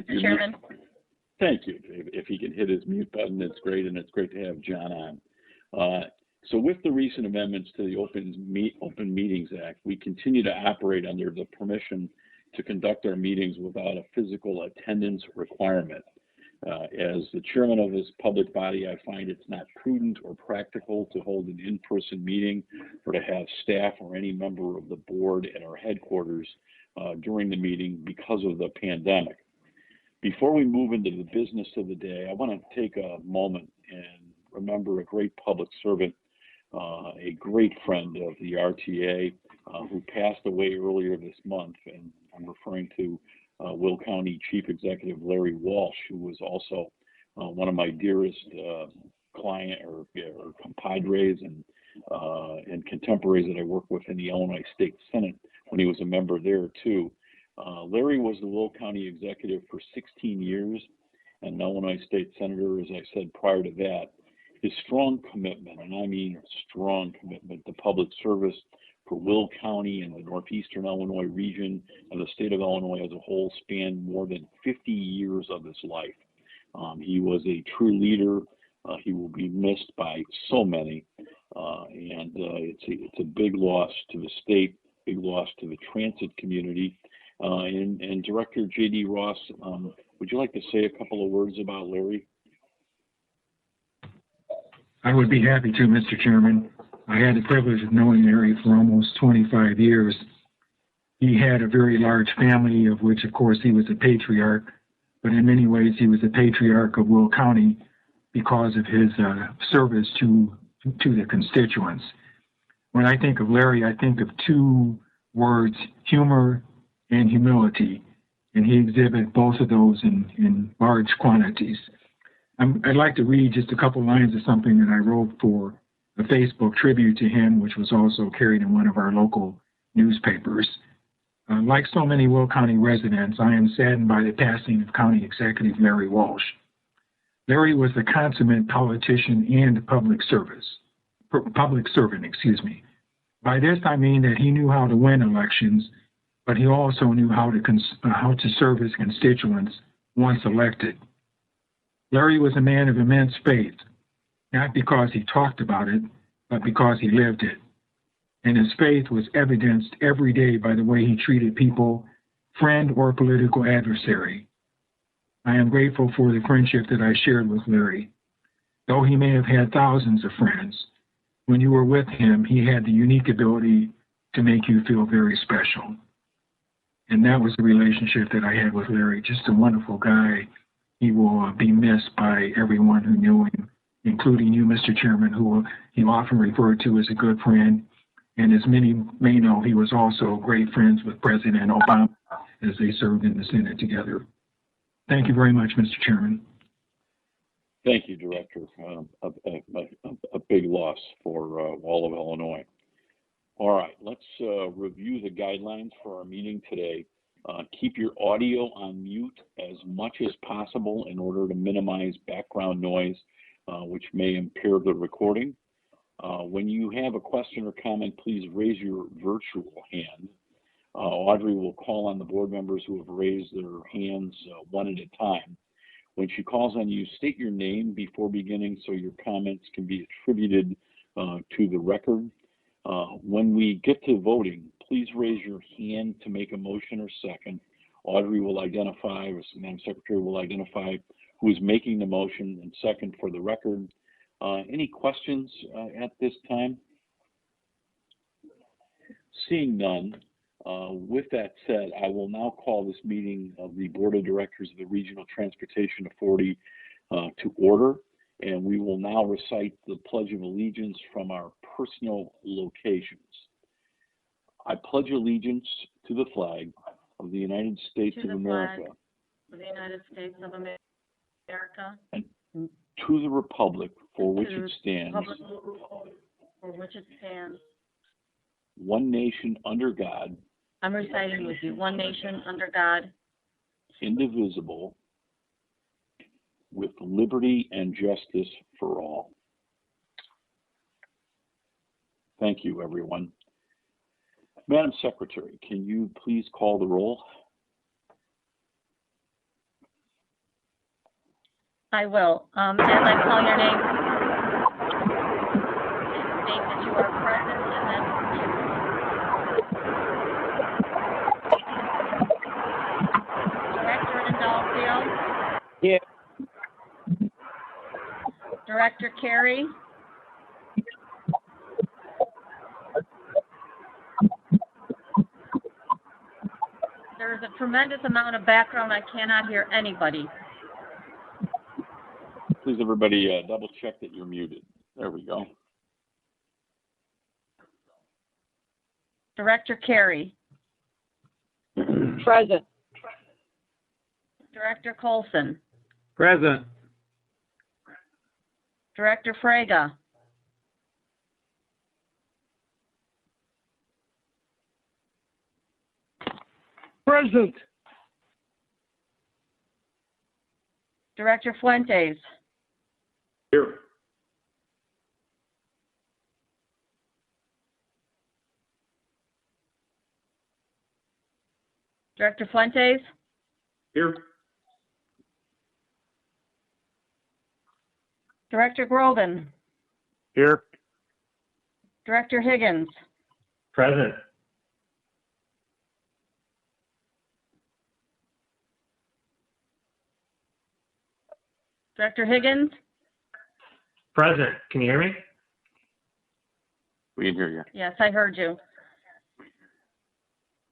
Mr. Chairman. Thank you. If he can hit his mute button, it's great, and it's great to have John on. So with the recent amendments to the Open Meetings Act, we continue to operate under the permission to conduct our meetings without a physical attendance requirement. As the chairman of this public body, I find it's not prudent or practical to hold an in-person meeting or to have staff or any member of the board at our headquarters during the meeting because of the pandemic. Before we move into the business of the day, I want to take a moment and remember a great public servant, a great friend of the RTA who passed away earlier this month, and I'm referring to Will County Chief Executive Larry Walsh, who was also one of my dearest client or compadres and contemporaries that I worked with in the Illinois State Senate when he was a member there too. Larry was the Will County executive for 16 years and an Illinois State Senator, as I said prior to that. His strong commitment, and I mean strong commitment, to public service for Will County and the Northeastern Illinois region and the state of Illinois as a whole spanned more than 50 years of his life. He was a true leader. He will be missed by so many, and it's a big loss to the state, big loss to the transit community. And Director J.D. Ross, would you like to say a couple of words about Larry? I would be happy to, Mr. Chairman. I had the privilege of knowing Larry for almost 25 years. He had a very large family, of which, of course, he was a patriarch, but in many ways he was a patriarch of Will County because of his service to the constituents. When I think of Larry, I think of two words, humor and humility, and he exhibited both of those in large quantities. I'd like to read just a couple lines of something that I wrote for a Facebook tribute to him, which was also carried in one of our local newspapers. Like so many Will County residents, I am saddened by the passing of County Executive Larry Walsh. Larry was a consummate politician and public servant. By this I mean that he knew how to win elections, but he also knew how to serve his constituents once elected. Larry was a man of immense faith, not because he talked about it, but because he lived it. And his faith was evidenced every day by the way he treated people, friend or political adversary. I am grateful for the friendship that I shared with Larry. Though he may have had thousands of friends, when you were with him, he had the unique ability to make you feel very special. And that was the relationship that I had with Larry, just a wonderful guy. He will be missed by everyone who knew him, including you, Mr. Chairman, who he often referred to as a good friend. And as many may know, he was also great friends with President Obama as they served in the Senate together. Thank you very much, Mr. Chairman. Thank you, Director. A big loss for all of Illinois. All right, let's review the guidelines for our meeting today. Keep your audio on mute as much as possible in order to minimize background noise, which may impair the recording. When you have a question or comment, please raise your virtual hand. Audrey will call on the board members who have raised their hands one at a time. When she calls on you, state your name before beginning so your comments can be attributed to the record. When we get to voting, please raise your hand to make a motion or second. Audrey will identify, or Madam Secretary will identify who is making the motion and second for the record. Any questions at this time? Seeing none, with that said, I will now call this meeting of the Board of Directors of the Regional Transportation Authority to order, and we will now recite the Pledge of Allegiance from our personal locations. I pledge allegiance to the flag of the United States of America, of the United States of America, and to the republic for which it stands, one nation under God. I'm reciting with you. One nation under God, indivisible, with liberty and justice for all. Thank you, everyone. Madam Secretary, can you please call the roll? I will. As I call your name, state that you are present and then Director Adolfo. Here. Director Carey. There is a tremendous amount of background. I cannot hear anybody. Please, everybody, double check that you're muted. There we go. Director Carey. Present. Director Colson. Present. Director Frega. Present. Director Fuentes. Here. Director Fuentes. Here. Director Groven. Here. Director Higgins. Present. Director Higgins. Present. Can you hear me? We can hear you. Yes, I heard you.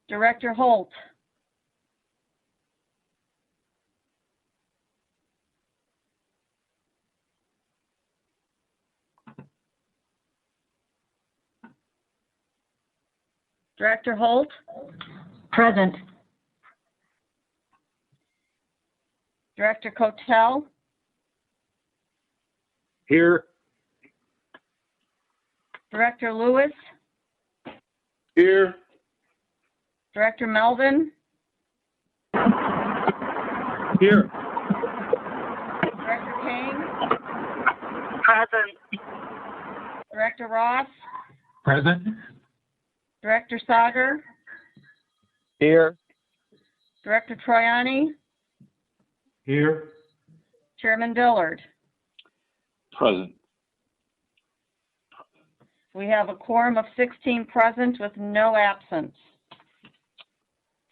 Director Holt. Director Holt. Present. Director Cotel. Here. Director Lewis. Here. Director Melvin. Here. Director King. Present. Director Ross. Present? Director Sager. Here. Director Troiani. Here. Chairman Dillard. Present. We have a quorum of 16 present with no absent.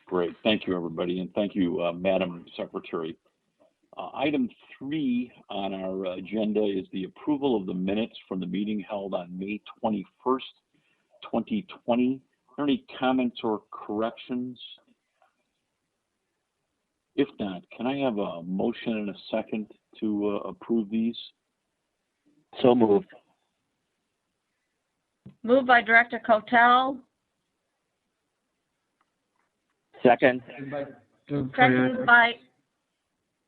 Great. Thank you, everybody, and thank you, Madam Secretary. Item 3 on our agenda is the approval of the minutes from the meeting held on May 21st, 2020. Are there any comments or corrections? If not, can I have a motion and a second to approve these? So moved. Moved by Director Cotel, Second. seconded by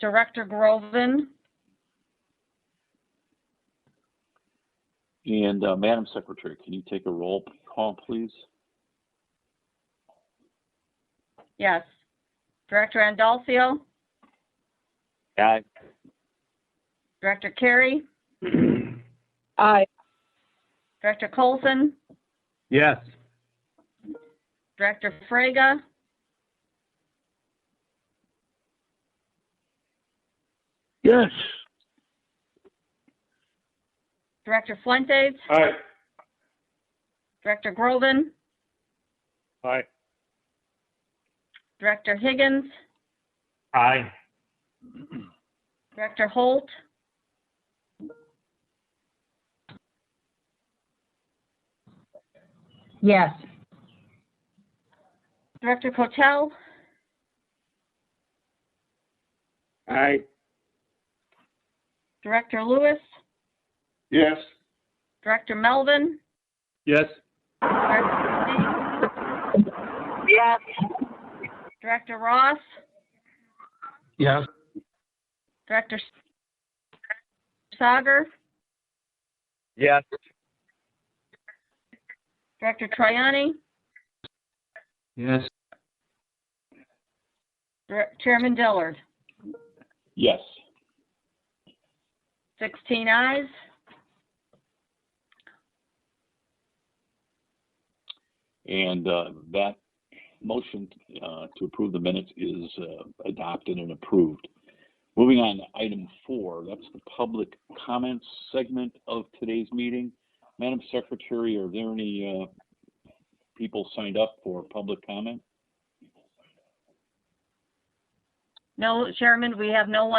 Director Groven. And Madam Secretary, can you take a roll call, please? Yes. Director Andolfo, Aye. Director Carey, Aye. Director Colson, Yes. Director Frega, Yes. Director Fuentes, Aye. Director Groven, Aye. Director Higgins, Aye. Director Holt, Yes. Director Cotel, Aye. Director Lewis, Yes. Director Melvin, Yes. Director King, Yes. Director Ross, Yes. Director Sager, Yes. Director Troiani, Yes. Chairman Dillard. Yes. 16 ayes. And that motion to approve the minutes is adopted and approved. Moving on to item 4, that's the public comments segment of today's meeting. Madam Secretary, are there any people signed up for public comment? No, Chairman, we have no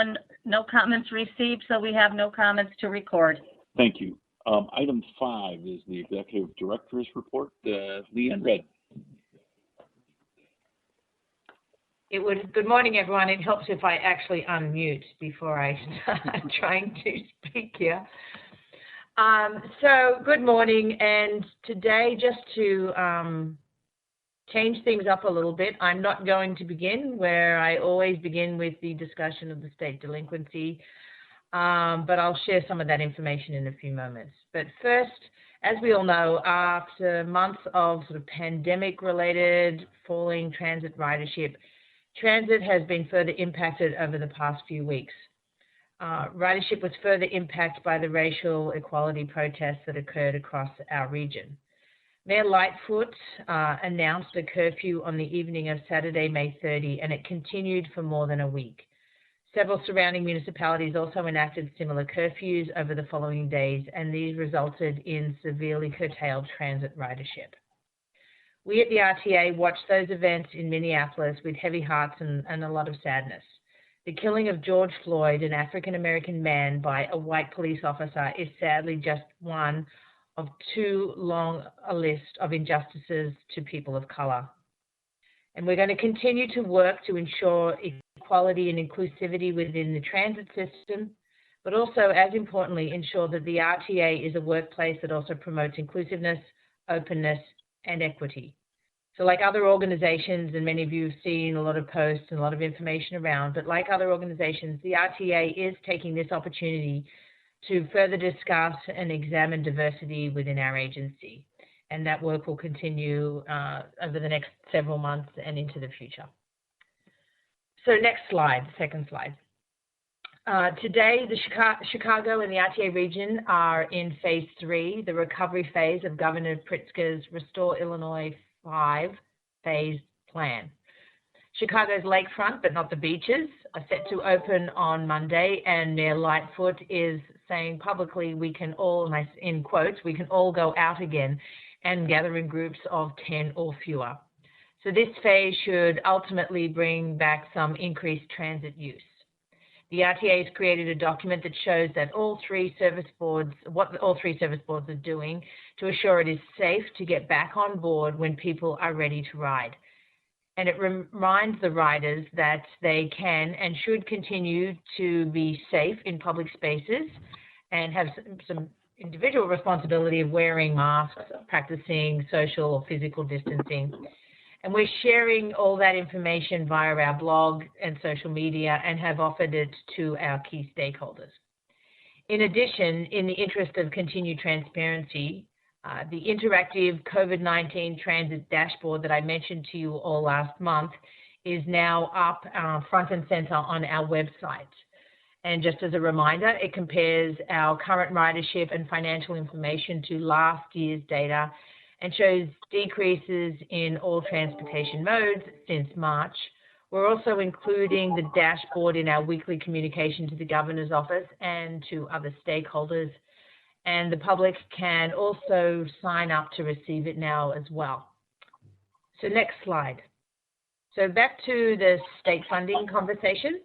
comments received, so we have no comments to record. Thank you. Item 5 is the Executive Director's report. Leanne Red. Good morning, everyone. It helps if I actually unmute before I start trying to speak here. So good morning, and today, just to change things up a little bit, I'm not going to begin where I always begin with the discussion of the state delinquency, but I'll share some of that information in a few moments. But first, as we all know, after months of sort of pandemic-related falling transit ridership, transit has been further impacted over the past few weeks. Ridership was further impacted by the racial equality protests that occurred across our region. Mayor Lightfoot announced a curfew on the evening of Saturday, May 30, and it continued for more than a week. Several surrounding municipalities also enacted similar curfews over the following days, and these resulted in severely curtailed transit ridership. We at the RTA watched those events in Minneapolis with heavy hearts and a lot of sadness. The killing of George Floyd, an African-American man, by a white police officer is sadly just one of too long a list of injustices to people of color. And we're going to continue to work to ensure equality and inclusivity within the transit system, but also, as importantly, ensure that the RTA is a workplace that also promotes inclusiveness, openness, and equity. So like other organizations, and many of you have seen a lot of posts and a lot of information around, but like other organizations, the RTA is taking this opportunity to further discuss and examine diversity within our agency. And that work will continue over the next several months and into the future. So next slide, second slide. Today, the Chicago and the RTA region are in phase 3, the recovery phase of Governor Pritzker's Restore Illinois 5-phase plan. Chicago's lakefront, but not the beaches, are set to open on Monday, and Mayor Lightfoot is saying publicly we can all, and I in quotes, we can all go out again and gather in groups of 10 or fewer. So this phase should ultimately bring back some increased transit use. The RTA has created a document that shows that what all three service boards are doing to assure it is safe to get back on board when people are ready to ride. And it reminds the riders that they can and should continue to be safe in public spaces and have some individual responsibility of wearing masks, practicing social or physical distancing. And we're sharing all that information via our blog and social media and have offered it to our key stakeholders. In addition, in the interest of continued transparency, the interactive COVID-19 transit dashboard that I mentioned to you all last month is now up front and center on our website. And just as a reminder, it compares our current ridership and financial information to last year's data and shows decreases in all transportation modes since March. We're also including the dashboard in our weekly communication to the governor's office and to other stakeholders. And the public can also sign up to receive it now as well. So next slide. So back to the state funding conversation.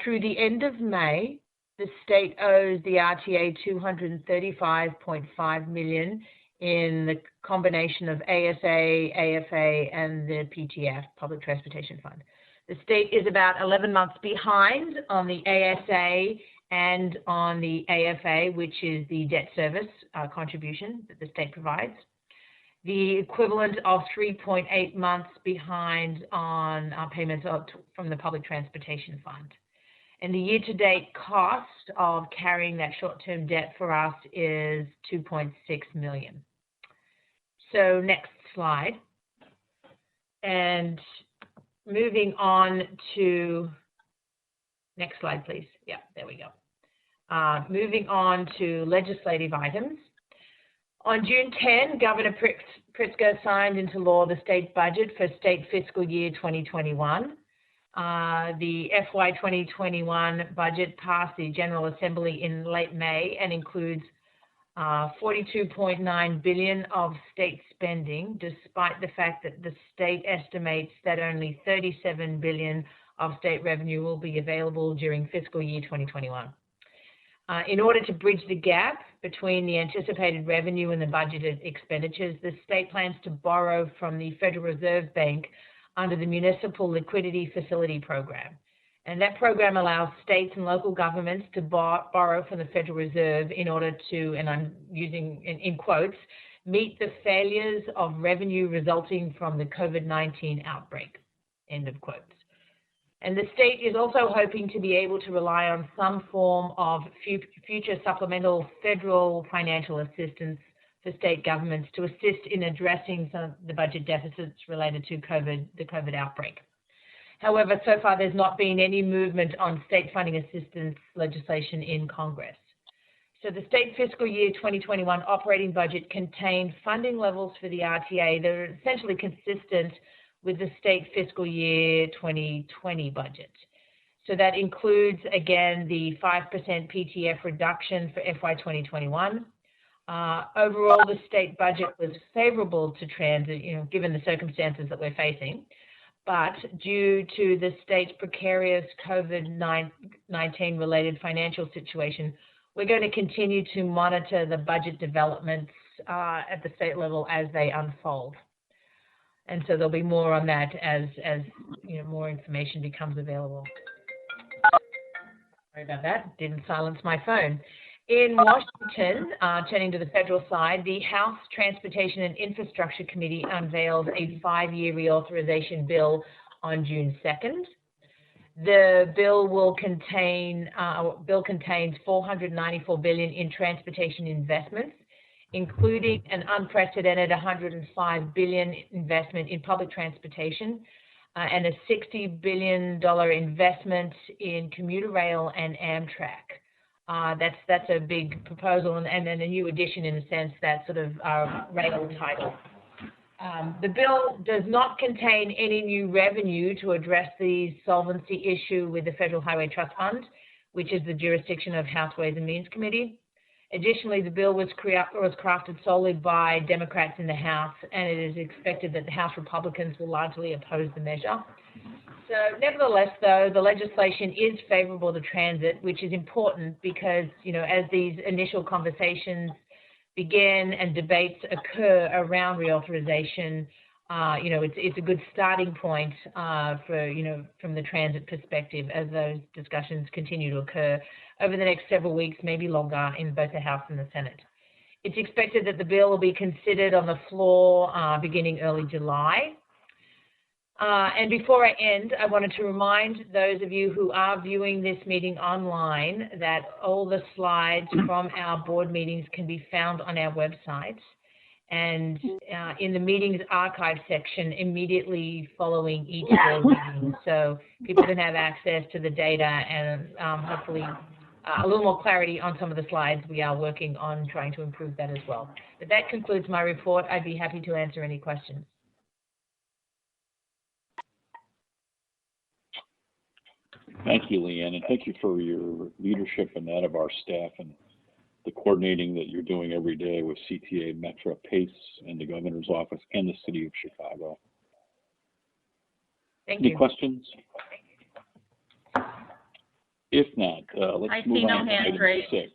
Through the end of May, the state owes the RTA $235.5 million in the combination of ASA, AFA, and the PTF, Public Transportation Fund. The state is about 11 months behind on the ASA and on the AFA, which is the debt service contribution that the state provides. The equivalent of 3.8 months behind on payments from the Public Transportation Fund. And the year-to-date cost of carrying that short-term debt for us is $2.6 million. So next slide. And moving on to, next slide, please. Yeah, there we go. Moving on to legislative items. On June 10, Governor Pritzker signed into law the state budget for state fiscal year 2021. The FY 2021 budget passed the General Assembly in late May and includes 42.9 billion of state spending, despite the fact that the state estimates that only 37 billion of state revenue will be available during fiscal year 2021. In order to bridge the gap between the anticipated revenue and the budgeted expenditures, the state plans to borrow from the Federal Reserve Bank under the Municipal Liquidity Facility Program. And that program allows states and local governments to borrow from the Federal Reserve in order to, and I'm using in quotes, meet the failures of revenue resulting from the COVID-19 outbreak, end of quotes. And the state is also hoping to be able to rely on some form of future supplemental federal financial assistance for state governments to assist in addressing some of the budget deficits related to the COVID outbreak. However, so far there's not been any movement on state funding assistance legislation in Congress. So the state fiscal year 2021 operating budget contained funding levels for the RTA that are essentially consistent with the state fiscal year 2020 budget. So that includes, again, the 5% PTF reduction for FY 2021. Overall, the state budget was favorable to transit, given the circumstances that we're facing. But due to the state's precarious COVID-19 related financial situation, we're going to continue to monitor the budget developments at the state level as they unfold. And so there'll be more on that as more information becomes available. Sorry about that, didn't silence my phone. In Washington, turning to the federal side, the House Transportation and Infrastructure Committee unveiled a 5-year reauthorization bill on June 2nd. The bill contains $494 billion in transportation investments, including an unprecedented $105 billion investment in public transportation and a $60 billion investment in commuter rail and Amtrak. That's a big proposal and then a new addition in the sense that sort of rail title. The bill does not contain any new revenue to address the solvency issue with the Federal Highway Trust Fund, which is the jurisdiction of House Ways and Means Committee. Additionally, the bill was crafted solely by Democrats in the House, and it is expected that the House Republicans will largely oppose the measure. So, nevertheless, though, the legislation is favorable to transit, which is important because, as these initial conversations begin and debates occur around reauthorization, it's a good starting point from the transit perspective as those discussions continue to occur over the next several weeks, maybe longer, in both the House and the Senate. It's expected that the bill will be considered on the floor beginning early July. And before I end, I wanted to remind those of you who are viewing this meeting online that all the slides from our board meetings can be found on our website and in the meetings archive section immediately following each board meeting. So people can have access to the data and hopefully a little more clarity on some of the slides. We are working on trying to improve that as well. But that concludes my report. I'd be happy to answer any questions. Thank you, Leanne, and thank you for your leadership and that of our staff and the coordinating that you're doing every day with CTA, Metro, PACE, and the Governor's Office and the City of Chicago. Thank you. Any questions? If not, let's move on to item 6.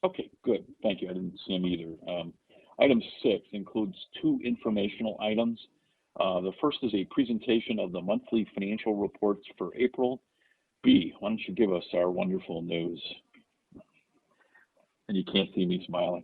Okay, good. Thank you. I didn't see them either. Item 6 includes 2 informational items. The first is a presentation of the monthly financial reports for April. B, why don't you give us our wonderful news? And you can't see me smiling.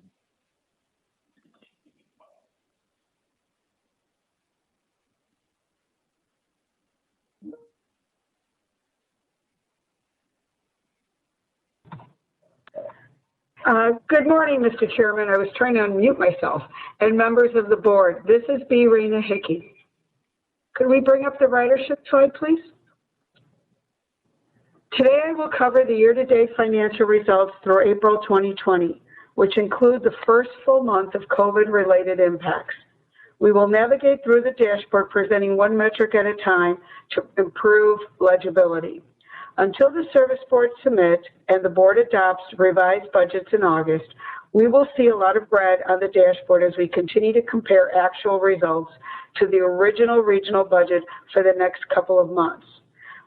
Good morning, Mr. Chairman. I was trying to unmute myself. And members of the board, this is B. Rena Hickey. Could we bring up the ridership slide, please? Today I will cover the year-to-date financial results through April 2020, which include the first full month of COVID-related impacts. We will navigate through the dashboard presenting one metric at a time to improve legibility. Until the service board submits and the board adopts revised budgets in August, we will see a lot of red on the dashboard as we continue to compare actual results to the original regional budget for the next couple of months.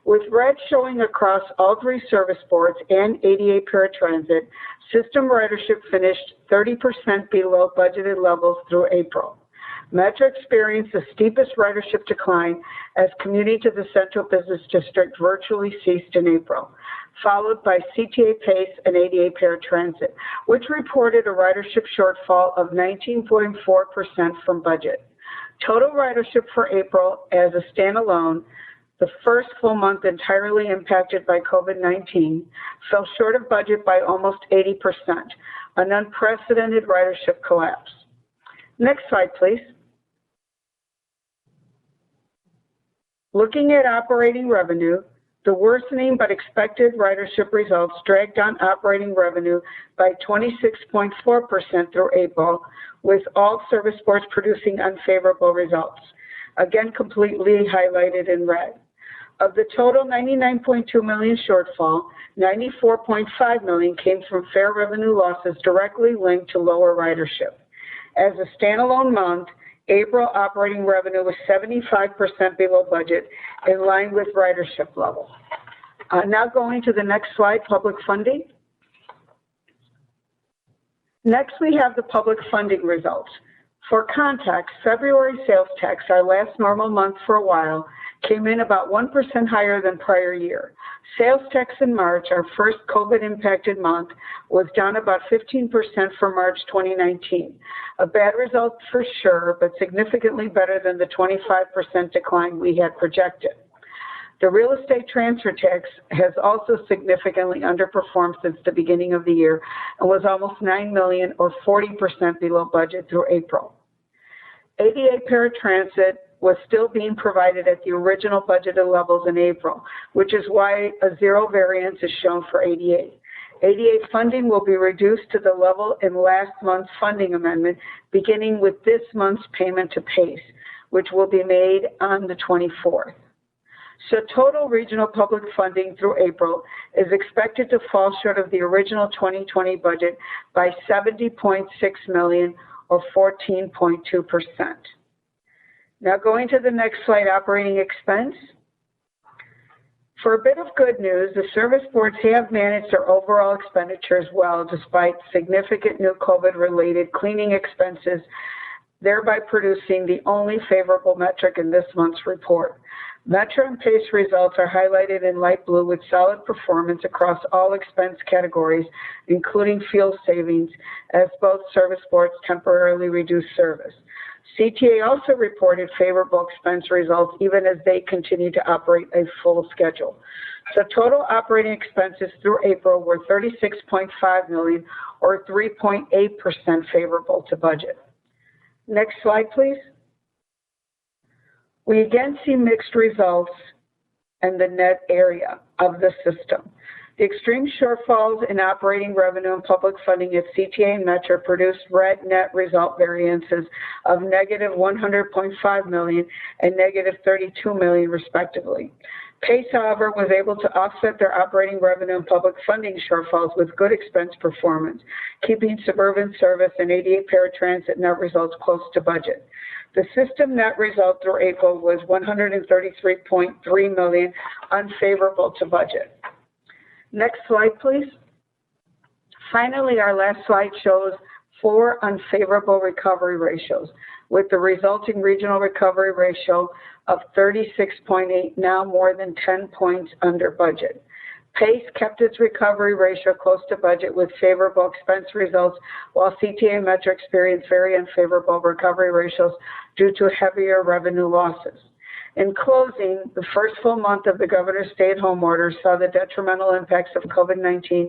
With red showing across all three service boards and ADA paratransit, system ridership finished 30% below budgeted levels through April. Metro experienced the steepest ridership decline as commuting to the Central Business District virtually ceased in April, followed by CTA PACE and ADA paratransit, which reported a ridership shortfall of 19.4% from budget. Total ridership for April as a standalone, the first full month entirely impacted by COVID-19, fell short of budget by almost 80%, an unprecedented ridership collapse. Next slide, please. Looking at operating revenue, the worsening but expected ridership results dragged down operating revenue by 26.4% through April, with all service boards producing unfavorable results, again completely highlighted in red. Of the total $99.2 million shortfall, $94.5 million came from fare revenue losses directly linked to lower ridership. As a standalone month, April operating revenue was 75% below budget, in line with ridership level. Now going to the next slide, public funding. Next, we have the public funding results. For context, February sales tax, our last normal month for a while, came in about 1% higher than prior year. Sales tax in March, our first COVID-impacted month, was down about 15% from March 2019. A bad result for sure, but significantly better than the 25% decline we had projected. The real estate transfer tax has also significantly underperformed since the beginning of the year and was almost $9 million or 40% below budget through April. ADA paratransit was still being provided at the original budgeted levels in April, which is why a zero variance is shown for ADA. ADA funding will be reduced to the level in last month's funding amendment, beginning with this month's payment to PACE, which will be made on the 24th. So total regional public funding through April is expected to fall short of the original 2020 budget by $70.6 million or 14.2%. Now going to the next slide, operating expense. For a bit of good news, the service boards have managed their overall expenditures well despite significant new COVID-related cleaning expenses, thereby producing the only favorable metric in this month's report. Metro and PACE results are highlighted in light blue with solid performance across all expense categories, including fuel savings, as both service boards temporarily reduced service. CTA also reported favorable expense results even as they continue to operate a full schedule. So total operating expenses through April were $36.5 million or 3.8% favorable to budget. Next slide, please. We again see mixed results in the net area of the system. The extreme shortfalls in operating revenue and public funding at CTA and Metro produced red net result variances of negative $100.5 million and negative $32 million respectively. PACE, however, was able to offset their operating revenue and public funding shortfalls with good expense performance, keeping suburban service and ADA paratransit net results close to budget. The system net result through April was $133.3 million, unfavorable to budget. Next slide, please. Finally, our last slide shows 4 unfavorable recovery ratios, with the resulting regional recovery ratio of 36.8, now more than 10 points under budget. PACE kept its recovery ratio close to budget with favorable expense results, while CTA and Metro experienced very unfavorable recovery ratios due to heavier revenue losses. In closing, the first full month of the governor's stay-at-home order saw the detrimental impacts of COVID-19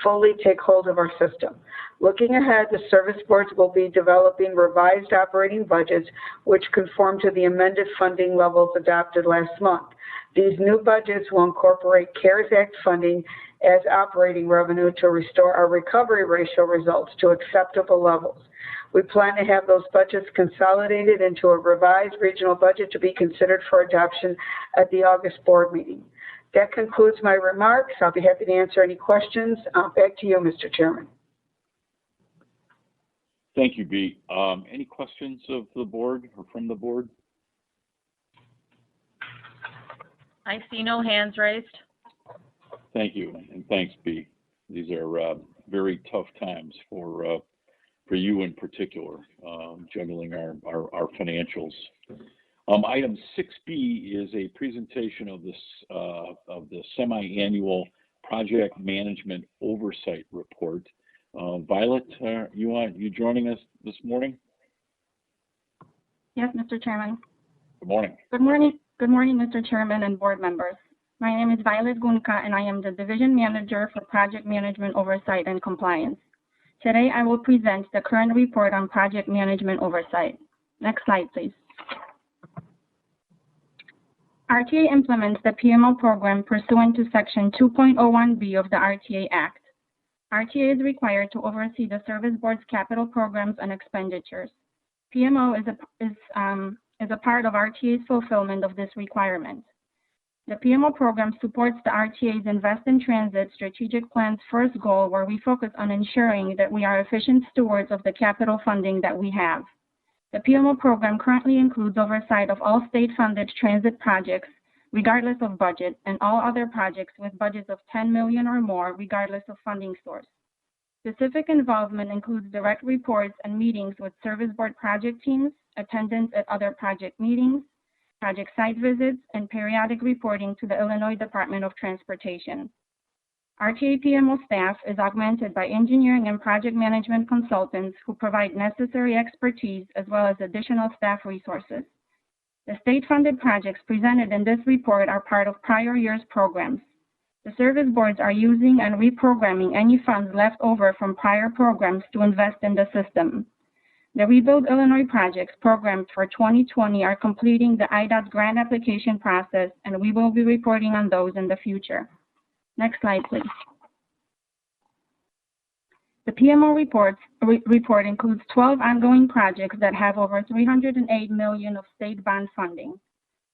fully take hold of our system. Looking ahead, the service boards will be developing revised operating budgets which conform to the amended funding levels adopted last month. These new budgets will incorporate CARES Act funding as operating revenue to restore our recovery ratio results to acceptable levels. We plan to have those budgets consolidated into a revised regional budget to be considered for adoption at the August board meeting. That concludes my remarks. I'll be happy to answer any questions. Back to you, Mr. Chairman. Thank you, Bea. Any questions of the board or from the board? I see no hands raised. Thank you, and thanks, Bea. These are very tough times for you in particular, juggling our financials. Item 6B is a presentation of the semi-annual project management oversight report. Violet, you joining us this morning? Yes, Mr. Chairman. Good morning. Good morning. Good morning, Mr. Chairman and board members. My name is Violet Gunka, and I am the Division Manager for Project Management Oversight and Compliance. Today, I will present the current report on project management oversight. Next slide, please. RTA implements the PMO program pursuant to Section 2.01B of the RTA Act. RTA is required to oversee the Service Board's capital programs and expenditures. PMO is a part of RTA's fulfillment of this requirement. The PMO program supports the RTA's Invest in Transit strategic plan's first goal, where we focus on ensuring that we are efficient stewards of the capital funding that we have. The PMO program currently includes oversight of all state-funded transit projects, regardless of budget, and all other projects with budgets of $10 million or more, regardless of funding source. Specific involvement includes direct reports and meetings with Service Board project teams, attendance at other project meetings, project site visits, and periodic reporting to the Illinois Department of Transportation. RTA PMO staff is augmented by engineering and project management consultants who provide necessary expertise as well as additional staff resources. The state-funded projects presented in this report are part of prior year's programs. The service boards are using and reprogramming any funds left over from prior programs to invest in the system. The Rebuild Illinois projects programmed for 2020 are completing the IDOT grant application process, and we will be reporting on those in the future. Next slide, please. The PMO report includes 12 ongoing projects that have over $308 million of state bond funding.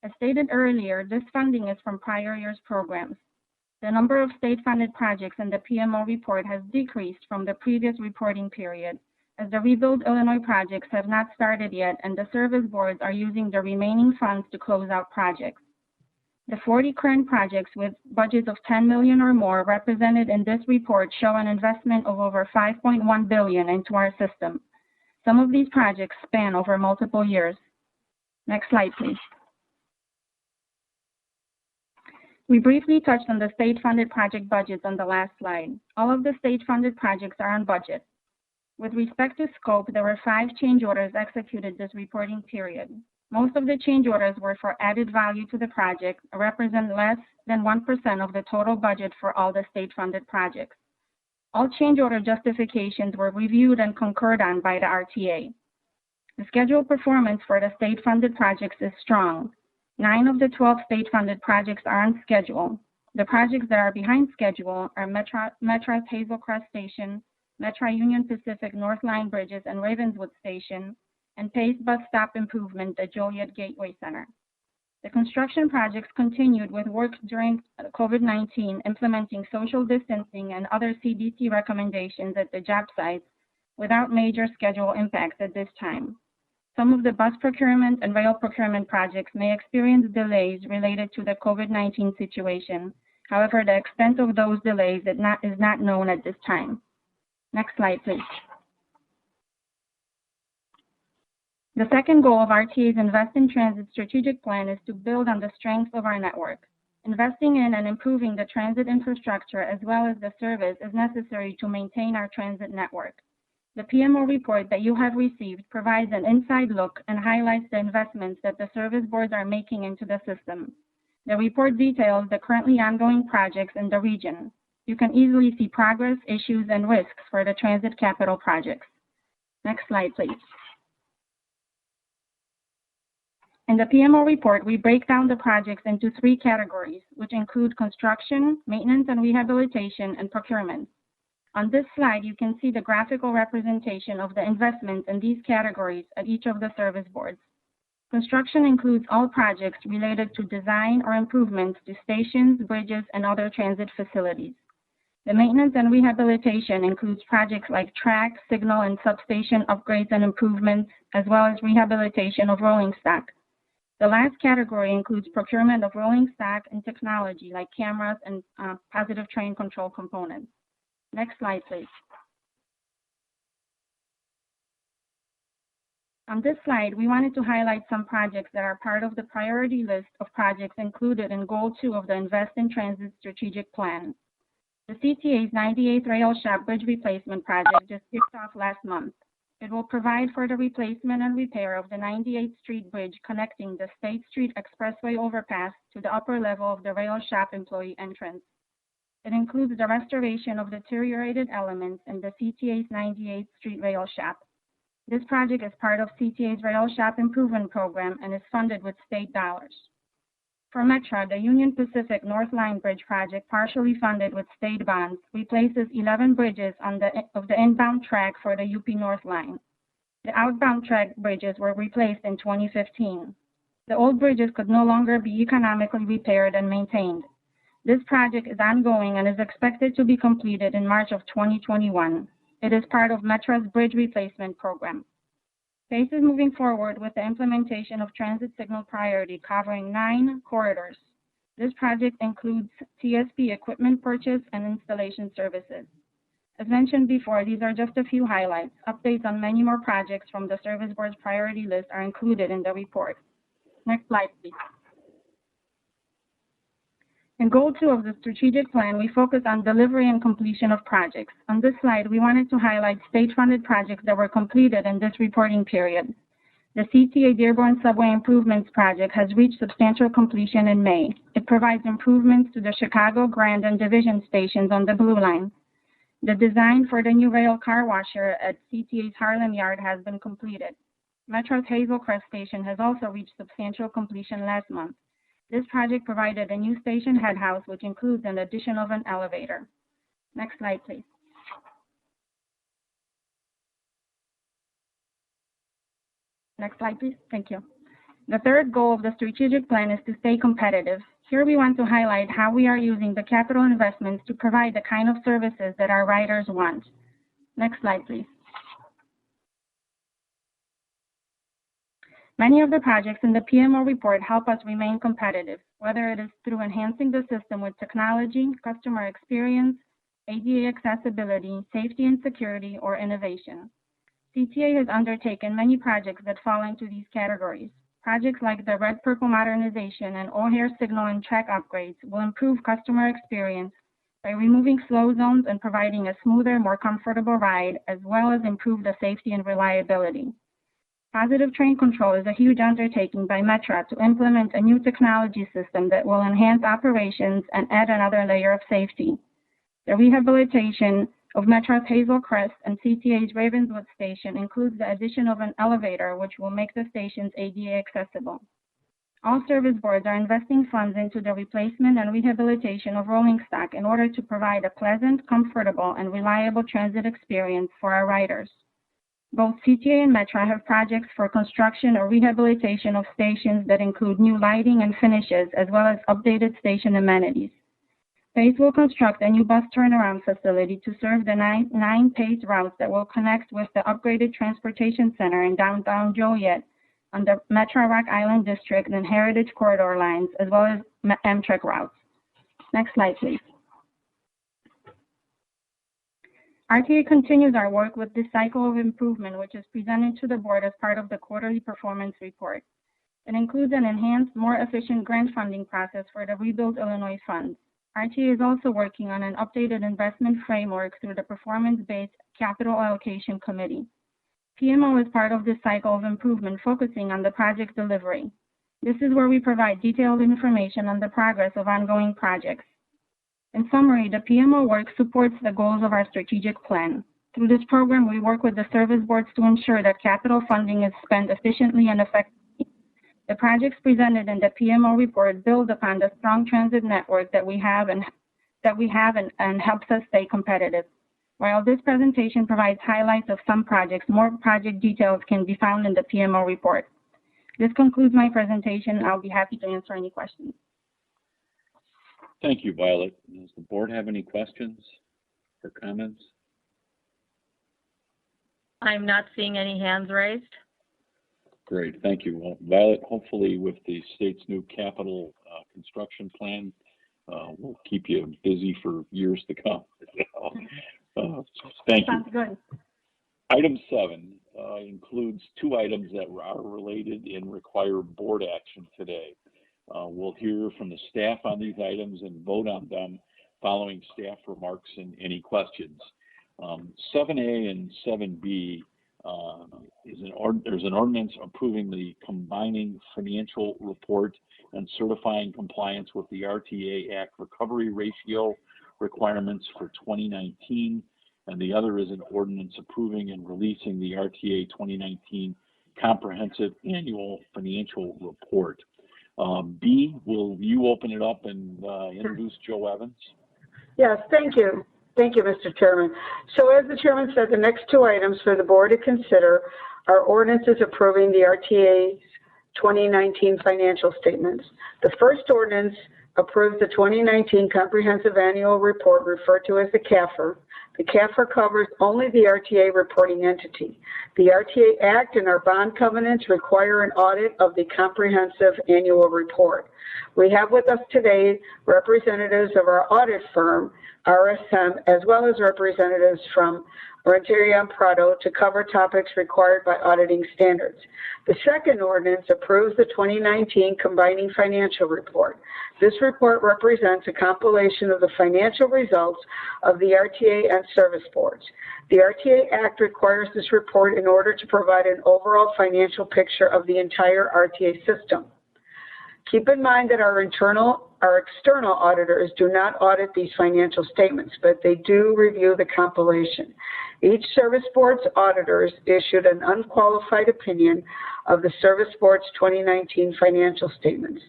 As stated earlier, this funding is from prior year's programs. The number of state-funded projects in the PMO report has decreased from the previous reporting period, as the Rebuild Illinois projects have not started yet, and the service boards are using the remaining funds to close out projects. The 40 current projects with budgets of $10 million or more represented in this report show an investment of over $5.1 billion into our system. Some of these projects span over multiple years. Next slide, please. We briefly touched on the state-funded project budgets on the last slide. All of the state-funded projects are on budget. With respect to scope, there were 5 change orders executed this reporting period. Most of the change orders were for added value to the project, represent less than 1% of the total budget for all the state-funded projects. All change order justifications were reviewed and concurred on by the RTA. The scheduled performance for the state-funded projects is strong. 9 of the 12 state-funded projects are on schedule. The projects that are behind schedule are Metra's Hazel Crest Station, Metra Union Pacific North Line Bridges and Ravenswood Station, and Pace Bus Stop Improvement at Joliet Gateway Center. The construction projects continued with work during COVID-19, implementing social distancing and other CDC recommendations at the job sites without major schedule impacts at this time. Some of the bus procurement and rail procurement projects may experience delays related to the COVID-19 situation. However, the extent of those delays is not known at this time. Next slide, please. The second goal of RTA's Invest in Transit strategic plan is to build on the strengths of our network. Investing in and improving the transit infrastructure as well as the service is necessary to maintain our transit network. The PMO report that you have received provides an inside look and highlights the investments that the service boards are making into the system. The report details the currently ongoing projects in the region. You can easily see progress, issues, and risks for the transit capital projects. Next slide, please. In the PMO report, we break down the projects into 3 categories, which include construction, maintenance and rehabilitation, and procurement. On this slide, you can see the graphical representation of the investments in these categories at each of the service boards. Construction includes all projects related to design or improvements to stations, bridges, and other transit facilities. The maintenance and rehabilitation includes projects like track, signal, and substation upgrades and improvements, as well as rehabilitation of rolling stock. The last category includes procurement of rolling stock and technology like cameras and positive train control components. Next slide, please. On this slide, we wanted to highlight some projects that are part of the priority list of projects included in Goal 2 of the Invest in Transit Strategic Plan. The CTA's 98th Rail Shop Bridge Replacement Project just kicked off last month. It will provide for the replacement and repair of the 98th Street Bridge connecting the State Street Expressway overpass to the upper level of the rail shop employee entrance. It includes the restoration of deteriorated elements in the CTA's 98th Street Rail Shop. This project is part of CTA's Rail Shop Improvement Program and is funded with state dollars. For Metra, the Union Pacific North Line Bridge project, partially funded with state bonds, replaces 11 bridges of the inbound track for the UP North Line. The outbound track bridges were replaced in 2015. The old bridges could no longer be economically repaired and maintained. This project is ongoing and is expected to be completed in March of 2021. It is part of Metra's Bridge Replacement Program. PACE is moving forward with the implementation of transit signal priority covering 9 corridors. This project includes TSP equipment purchase and installation services. As mentioned before, these are just a few highlights. Updates on many more projects from the Service Board's priority list are included in the report. Next slide, please. In Goal 2 of the strategic plan, we focus on delivery and completion of projects. On this slide, we wanted to highlight state-funded projects that were completed in this reporting period. The CTA Dearborn Subway Improvements Project has reached substantial completion in May. It provides improvements to the Chicago, Grand, and Division stations on the Blue Line. The design for the new rail car washer at CTA's Harlem Yard has been completed. Metro's Hazel Crest Station has also reached substantial completion last month. This project provided a new station head house, which includes an addition of an elevator. Next slide, please. Next slide, please. Thank you. The third goal of the strategic plan is to stay competitive. Here we want to highlight how we are using the capital investments to provide the kind of services that our riders want. Next slide, please. Many of the projects in the PMO report help us remain competitive, whether it is through enhancing the system with technology, customer experience, ADA accessibility, safety and security, or innovation. CTA has undertaken many projects that fall into these categories. Projects like the Red Purple modernization and O'Hare signal and track upgrades will improve customer experience by removing slow zones and providing a smoother, more comfortable ride, as well as improve the safety and reliability. Positive train control is a huge undertaking by Metra to implement a new technology system that will enhance operations and add another layer of safety. The rehabilitation of Metra's Hazel Crest and CTA's Ravenswood station includes the addition of an elevator, which will make the stations ADA accessible. All service boards are investing funds into the replacement and rehabilitation of rolling stock in order to provide a pleasant, comfortable, and reliable transit experience for our riders. Both CTA and Metra have projects for construction or rehabilitation of stations that include new lighting and finishes, as well as updated station amenities. PACE will construct a new bus turnaround facility to serve the nine PACE routes that will connect with the upgraded transportation center in downtown Joliet on the Metra Rock Island District and Heritage Corridor lines, as well as Amtrak routes. Next slide, please. RTA continues our work with this cycle of improvement, which is presented to the board as part of the quarterly performance report. It includes an enhanced, more efficient grant funding process for the Rebuild Illinois funds. RTA is also working on an updated investment framework through the Performance-Based Capital Allocation Committee. PMO is part of this cycle of improvement, focusing on the project delivery. This is where we provide detailed information on the progress of ongoing projects. In summary, the PMO work supports the goals of our strategic plan. Through this program, we work with the service boards to ensure that capital funding is spent efficiently and effectively. The projects presented in the PMO report build upon the strong transit network that we have and helps us stay competitive. While this presentation provides highlights of some projects, more project details can be found in the PMO report. This concludes my presentation. I'll be happy to answer any questions. Thank you, Violet. Does the board have any questions or comments? I'm not seeing any hands raised. Great, thank you. Well, Violet, hopefully with the state's new capital construction plan, we'll keep you busy for years to come. Thank you. Sounds good. Item 7 includes 2 items that are related and require board action today. We'll hear from the staff on these items and vote on them following staff remarks and any questions. 7A and 7B there's an ordinance approving the combining financial report and certifying compliance with the RTA Act recovery ratio requirements for 2019, and the other is an ordinance approving and releasing the RTA 2019 comprehensive annual financial report. B, will you open it up and introduce Joe Evans? Yes, thank you. Thank you, Mr. Chairman. So as the chairman said, the next 2 items for the board to consider are ordinances approving the RTA's 2019 financial statements. The first ordinance approves the 2019 Comprehensive Annual Report, referred to as the CAFR. The CAFR covers only the RTA reporting entity. The RTA Act and our bond covenants require an audit of the Comprehensive Annual Report. We have with us today representatives of our audit firm, RSM, as well as representatives from Renteria and Prado to cover topics required by auditing standards. The second ordinance approves the 2019 Combining Financial Report. This report represents a compilation of the financial results of the RTA and service boards. The RTA Act requires this report in order to provide an overall financial picture of the entire RTA system. Keep in mind that our external auditors do not audit these financial statements, but they do review the compilation. Each service board's auditors issued an unqualified opinion of the service board's 2019 financial statements.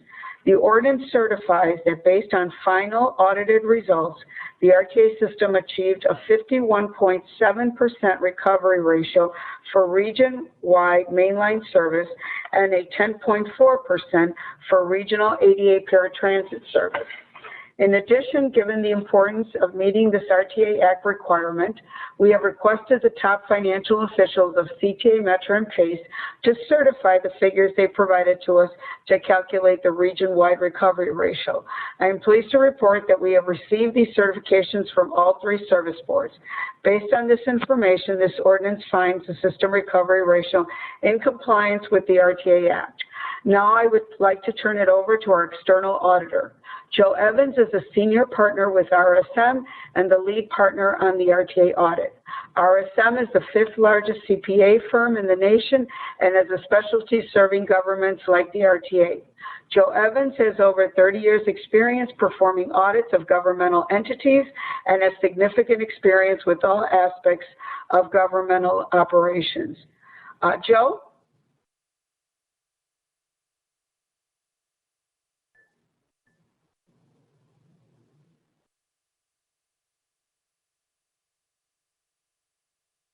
The ordinance certifies that based on final audited results, the RTA system achieved a 51.7% recovery ratio for region-wide mainline service and a 10.4% for regional ADA paratransit service. In addition, given the importance of meeting this RTA Act requirement, we have requested the top financial officials of CTA, Metro, and PACE to certify the figures they provided to us to calculate the region-wide recovery ratio. I am pleased to report that we have received these certifications from all 3 service boards. Based on this information, this ordinance finds the system recovery ratio in compliance with the RTA Act. Now I would like to turn it over to our external auditor. Joe Evans is a senior partner with RSM and the lead partner on the RTA audit. RSM is the 5th largest CPA firm in the nation and has a specialty serving governments like the RTA. Joe Evans has over 30 years experience performing audits of governmental entities and has significant experience with all aspects of governmental operations. Joe?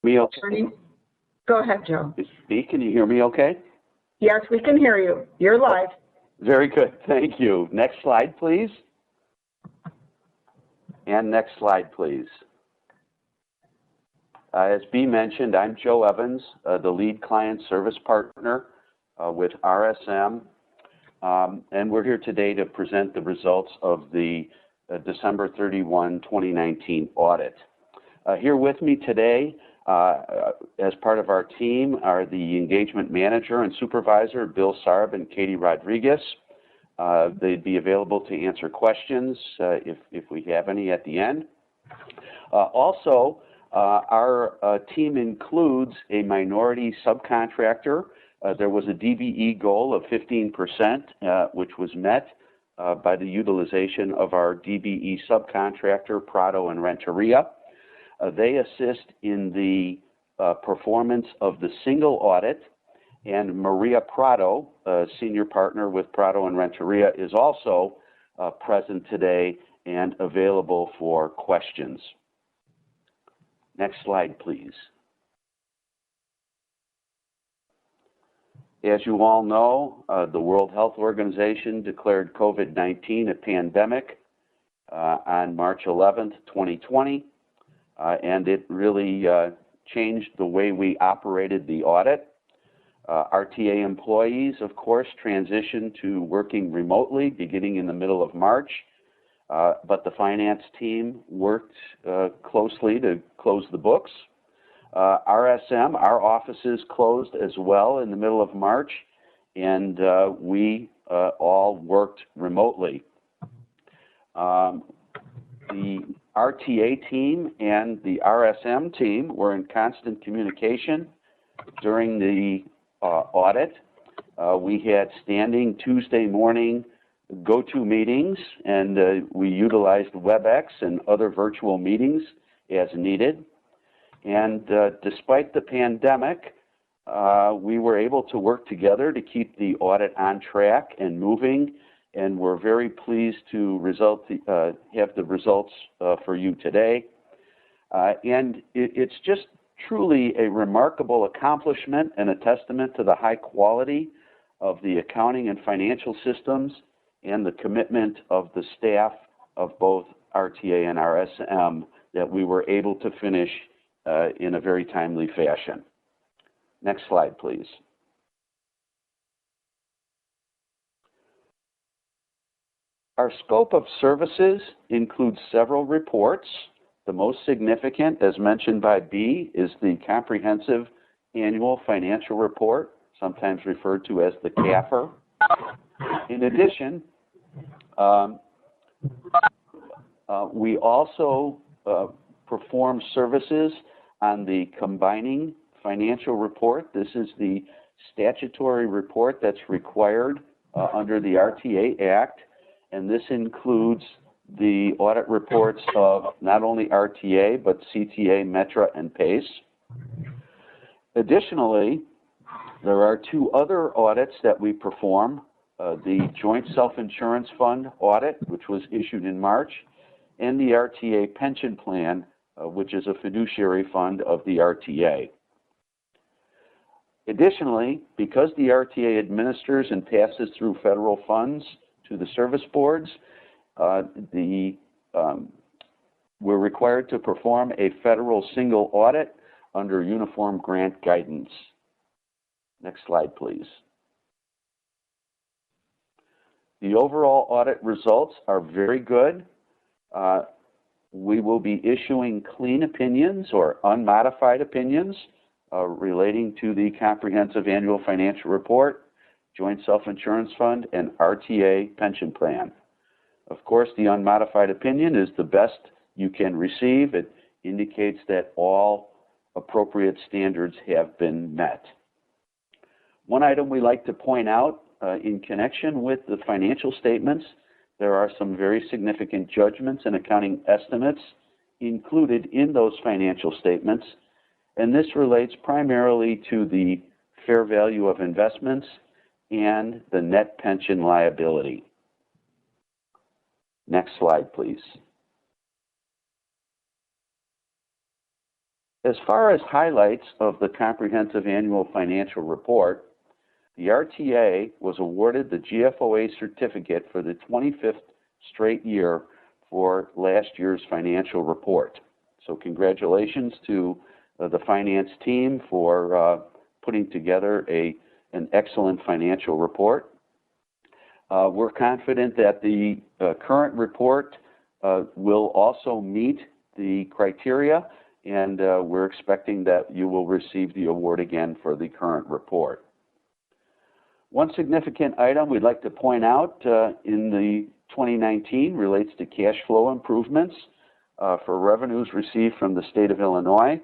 Me okay? Go ahead, Joe. Speak, can you hear me okay? Yes, we can hear you. You're live. Very good, thank you. Next slide, please. And next slide, please. As Bea mentioned, I'm Joe Evans, the lead client service partner with RSM. And we're here today to present the results of the December 31, 2019 audit. Here with me today, as part of our team, are the engagement manager and supervisor, Bill Sarb and Katie Rodriguez. They'd be available to answer questions if we have any at the end. Also, our team includes a minority subcontractor. There was a DBE goal of 15%, which was met by the utilization of our DBE subcontractor, Prado and Renteria. They assist in the performance of the single audit, and Maria Prado, senior partner with Prado and Renteria, is also present today and available for questions. Next slide, please. As you all know, the World Health Organization declared COVID-19 a pandemic on March 11th, 2020, and it really changed the way we operated the audit. RTA employees, of course, transitioned to working remotely beginning in the middle of March, but the finance team worked closely to close the books. RSM, our offices closed as well in the middle of March, and we all worked remotely. The RTA team and the RSM team were in constant communication during the audit. We had standing Tuesday morning go-to meetings, and we utilized WebEx and other virtual meetings as needed. And despite the pandemic, we were able to work together to keep the audit on track and moving, and we're very pleased to have the results for you today. And it's just truly a remarkable accomplishment and a testament to the high quality of the accounting and financial systems and the commitment of the staff of both RTA and RSM that we were able to finish in a very timely fashion. Next slide, please. Our scope of services includes several reports. The most significant, as mentioned by B, is the Comprehensive Annual Financial Report, sometimes referred to as the CAFR. In addition, we also perform services on the Combining Financial Report. This is the statutory report that's required under the RTA Act, and this includes the audit reports of not only RTA, but CTA, METRA, and PACE. Additionally, there are two other audits that we perform, the Joint Self-Insurance Fund audit, which was issued in March, and the RTA Pension Plan, which is a fiduciary fund of the RTA. Additionally, because the RTA administers and passes through federal funds to the service boards, we're required to perform a federal single audit under uniform grant guidance. Next slide, please. The overall audit results are very good. We will be issuing clean opinions or unmodified opinions relating to the Comprehensive Annual Financial Report, Joint Self-Insurance Fund, and RTA Pension Plan. Of course, the unmodified opinion is the best you can receive. It indicates that all appropriate standards have been met. One item we like to point out in connection with the financial statements, there are some very significant judgments and accounting estimates included in those financial statements, and this relates primarily to the fair value of investments and the net pension liability. Next slide, please. As far as highlights of the Comprehensive Annual Financial Report, the RTA was awarded the GFOA certificate for the 25th straight year for last year's financial report. So congratulations to the finance team for putting together an excellent financial report. We're confident that the current report will also meet the criteria, and we're expecting that you will receive the award again for the current report. One significant item we'd like to point out in the 2019 relates to cash flow improvements for revenues received from the state of Illinois.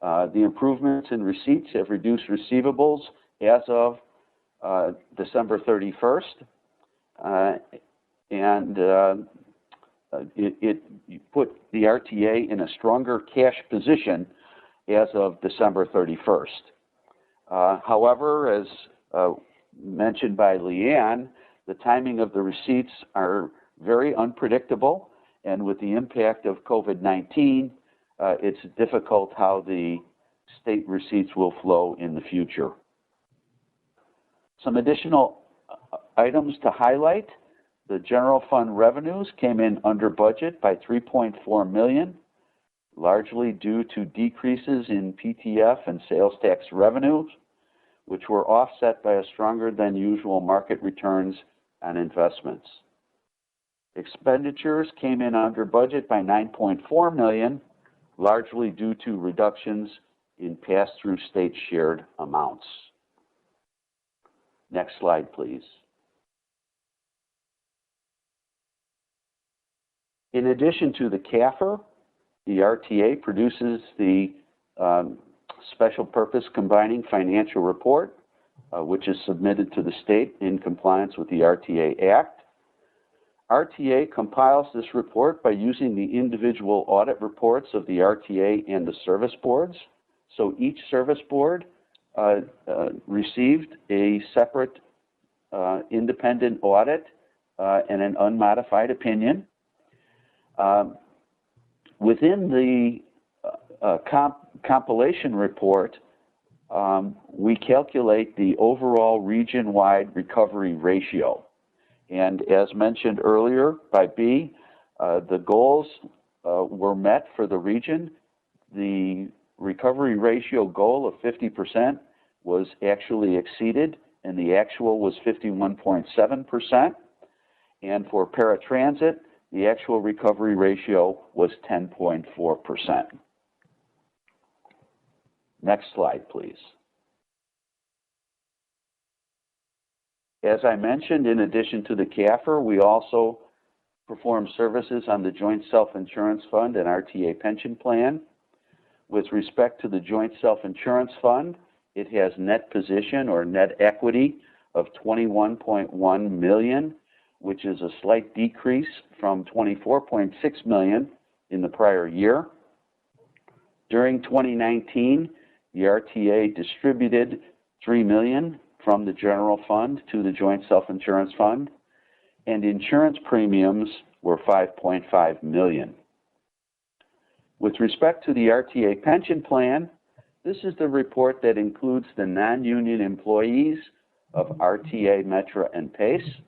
The improvements in receipts have reduced receivables as of December 31st, and it put the RTA in a stronger cash position as of December 31st. However, as mentioned by Leanne, the timing of the receipts are very unpredictable, and with the impact of COVID-19, it's difficult how the state receipts will flow in the future. Some additional items to highlight. The general fund revenues came in under budget by $3.4 million, largely due to decreases in PTF and sales tax revenues, which were offset by a stronger than usual market returns on investments. Expenditures came in under budget by $9.4 million, largely due to reductions in pass-through state shared amounts. Next slide, please. In addition to the CAFR, the RTA produces the Special Purpose Combining Financial Report, which is submitted to the state in compliance with the RTA Act. RTA compiles this report by using the individual audit reports of the RTA and the service boards. So each service board received a separate independent audit and an unmodified opinion. Within the compilation report, we calculate the overall region-wide recovery ratio. And as mentioned earlier by B, the goals were met for the region. The recovery ratio goal of 50% was actually exceeded, and the actual was 51.7%. And for paratransit, the actual recovery ratio was 10.4%. Next slide, please. As I mentioned, in addition to the CAFR, we also perform services on the Joint Self-Insurance Fund and RTA Pension Plan. With respect to the Joint Self-Insurance Fund, it has net position or net equity of $21.1 million, which is a slight decrease from $24.6 million in the prior year. During 2019, the RTA distributed $3 million from the general fund to the Joint Self-Insurance Fund, and insurance premiums were $5.5 million. With respect to the RTA pension plan, this is the report that includes the non-union employees of RTA, Metra, and PACE.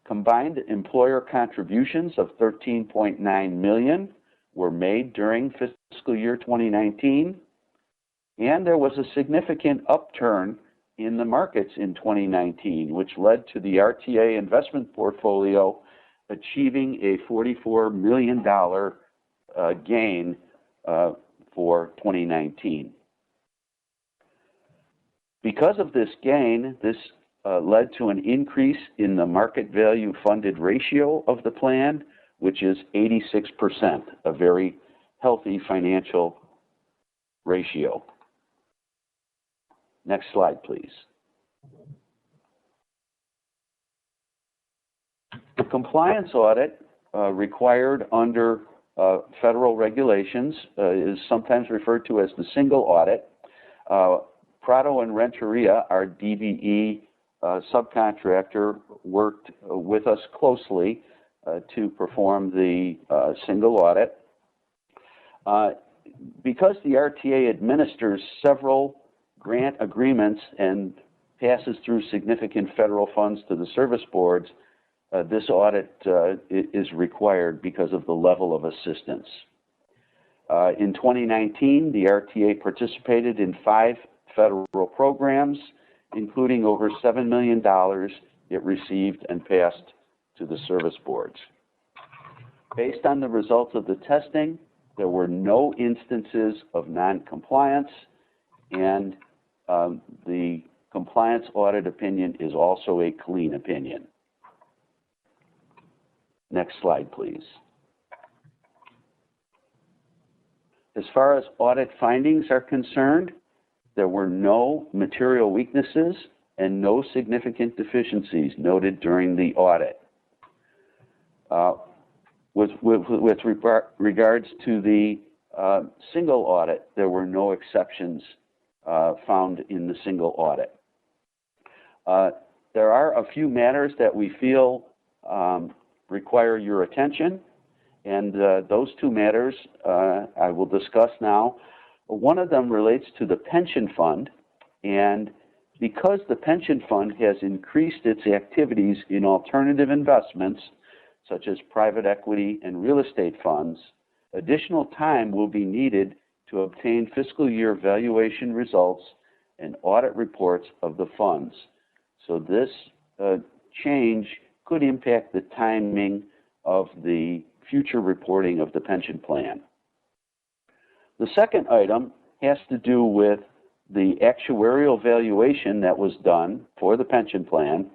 Combined employer contributions of $13.9 million were made during fiscal year 2019, and there was a significant upturn in the markets in 2019, which led to the RTA investment portfolio achieving a $44 million gain for 2019. Because of this gain, this led to an increase in the market value funded ratio of the plan, which is 86%, a very healthy financial ratio. Next slide, please. The compliance audit required under federal regulations is sometimes referred to as the single audit. Prado and Renteria, our DVE subcontractor, worked with us closely to perform the single audit. Because the RTA administers several grant agreements and passes through significant federal funds to the service boards, this audit is required because of the level of assistance. In 2019, the RTA participated in 5 federal programs, including over $7 million it received and passed to the service boards. Based on the results of the testing, there were no instances of non-compliance, and the compliance audit opinion is also a clean opinion. Next slide, please. As far as audit findings are concerned, there were no material weaknesses and no significant deficiencies noted during the audit. With regards to the single audit, there were no exceptions found in the single audit. There are a few matters that we feel require your attention, And those two matters I will discuss now. One of them relates to the pension fund, and because the pension fund has increased its activities in alternative investments, such as private equity and real estate funds, additional time will be needed to obtain fiscal year valuation results and audit reports of the funds. So this change could impact the timing of the future reporting of the pension plan. The second item has to do with the actuarial valuation that was done for the pension plan.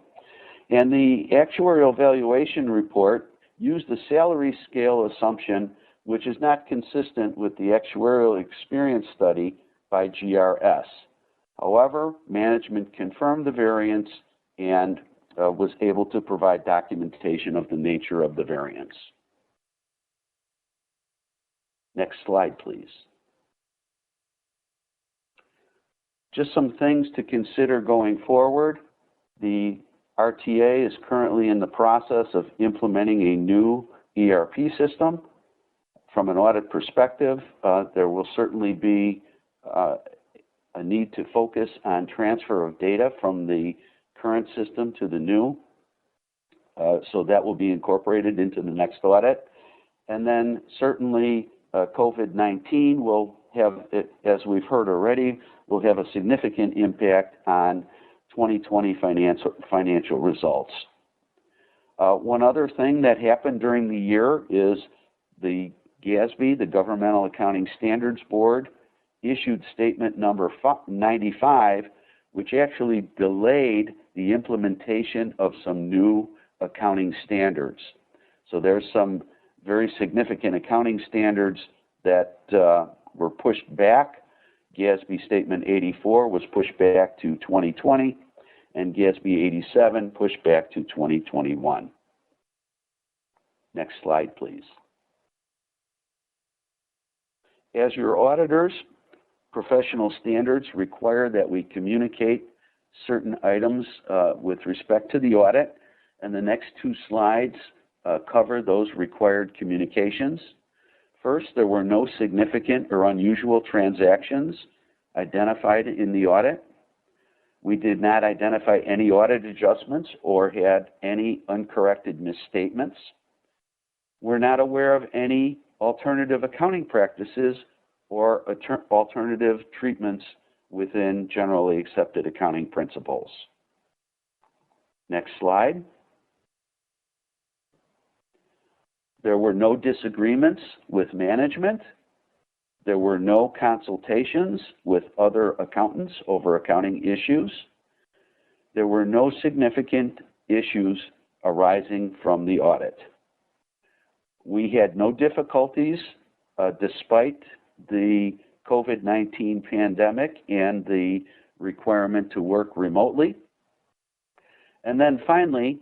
And the actuarial valuation report used the salary scale assumption, which is not consistent with the actuarial experience study by GRS. However, management confirmed the variance and was able to provide documentation of the nature of the variance. Next slide, please. Just some things to consider going forward. The RTA is currently in the process of implementing a new ERP system. From an audit perspective, there will certainly be a need to focus on transfer of data from the current system to the new. So that will be incorporated into the next audit. And then certainly COVID-19 will have, as we've heard already, will have a significant impact on 2020 financial results. One other thing that happened during the year is the GASB, the Governmental Accounting Standards Board, issued statement number 95, which actually delayed the implementation of some new accounting standards. So there's some very significant accounting standards that were pushed back. GASB Statement 84 was pushed back to 2020, and GASB 87 pushed back to 2021. Next slide, please. As your auditors, professional standards require that we communicate certain items with respect to the audit, and the next two slides cover those required communications. First, there were no significant or unusual transactions identified in the audit. We did not identify any audit adjustments or had any uncorrected misstatements. We're not aware of any alternative accounting practices or alternative treatments within generally accepted accounting principles. Next slide. There were no disagreements with management. There were no consultations with other accountants over accounting issues. There were no significant issues arising from the audit. We had no difficulties despite the COVID-19 pandemic and the requirement to work remotely. And then finally,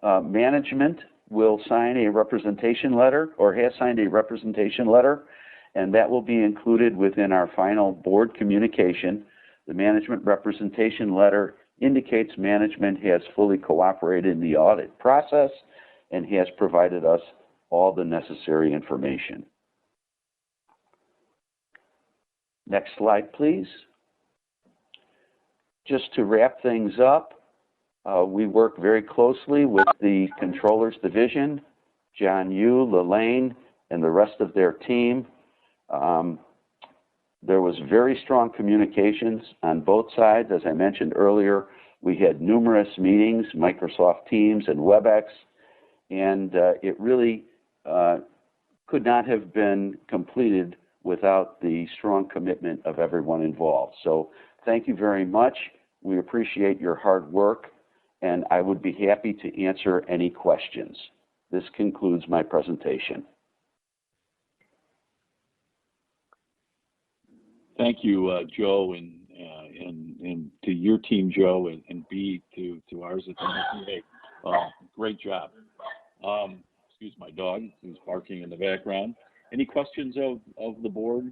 management will sign a representation letter, or has signed a representation letter, and that will be included within our final board communication. The management representation letter indicates management has fully cooperated in the audit process and has provided us all the necessary information. Next slide, please. Just to wrap things up, we work very closely with the Controllers Division, John Yu, Lelaine, and the rest of their team. There was very strong communications on both sides. As I mentioned earlier, we had numerous meetings, Microsoft Teams and WebEx, and it really could not have been completed without the strong commitment of everyone involved. So thank you very much. We appreciate your hard work, and I would be happy to answer any questions. This concludes my presentation. Thank you, Joe, and to your team, Joe, and B, to ours at the RTA. Great job. Excuse my dog, who's barking in the background. Any questions of the board?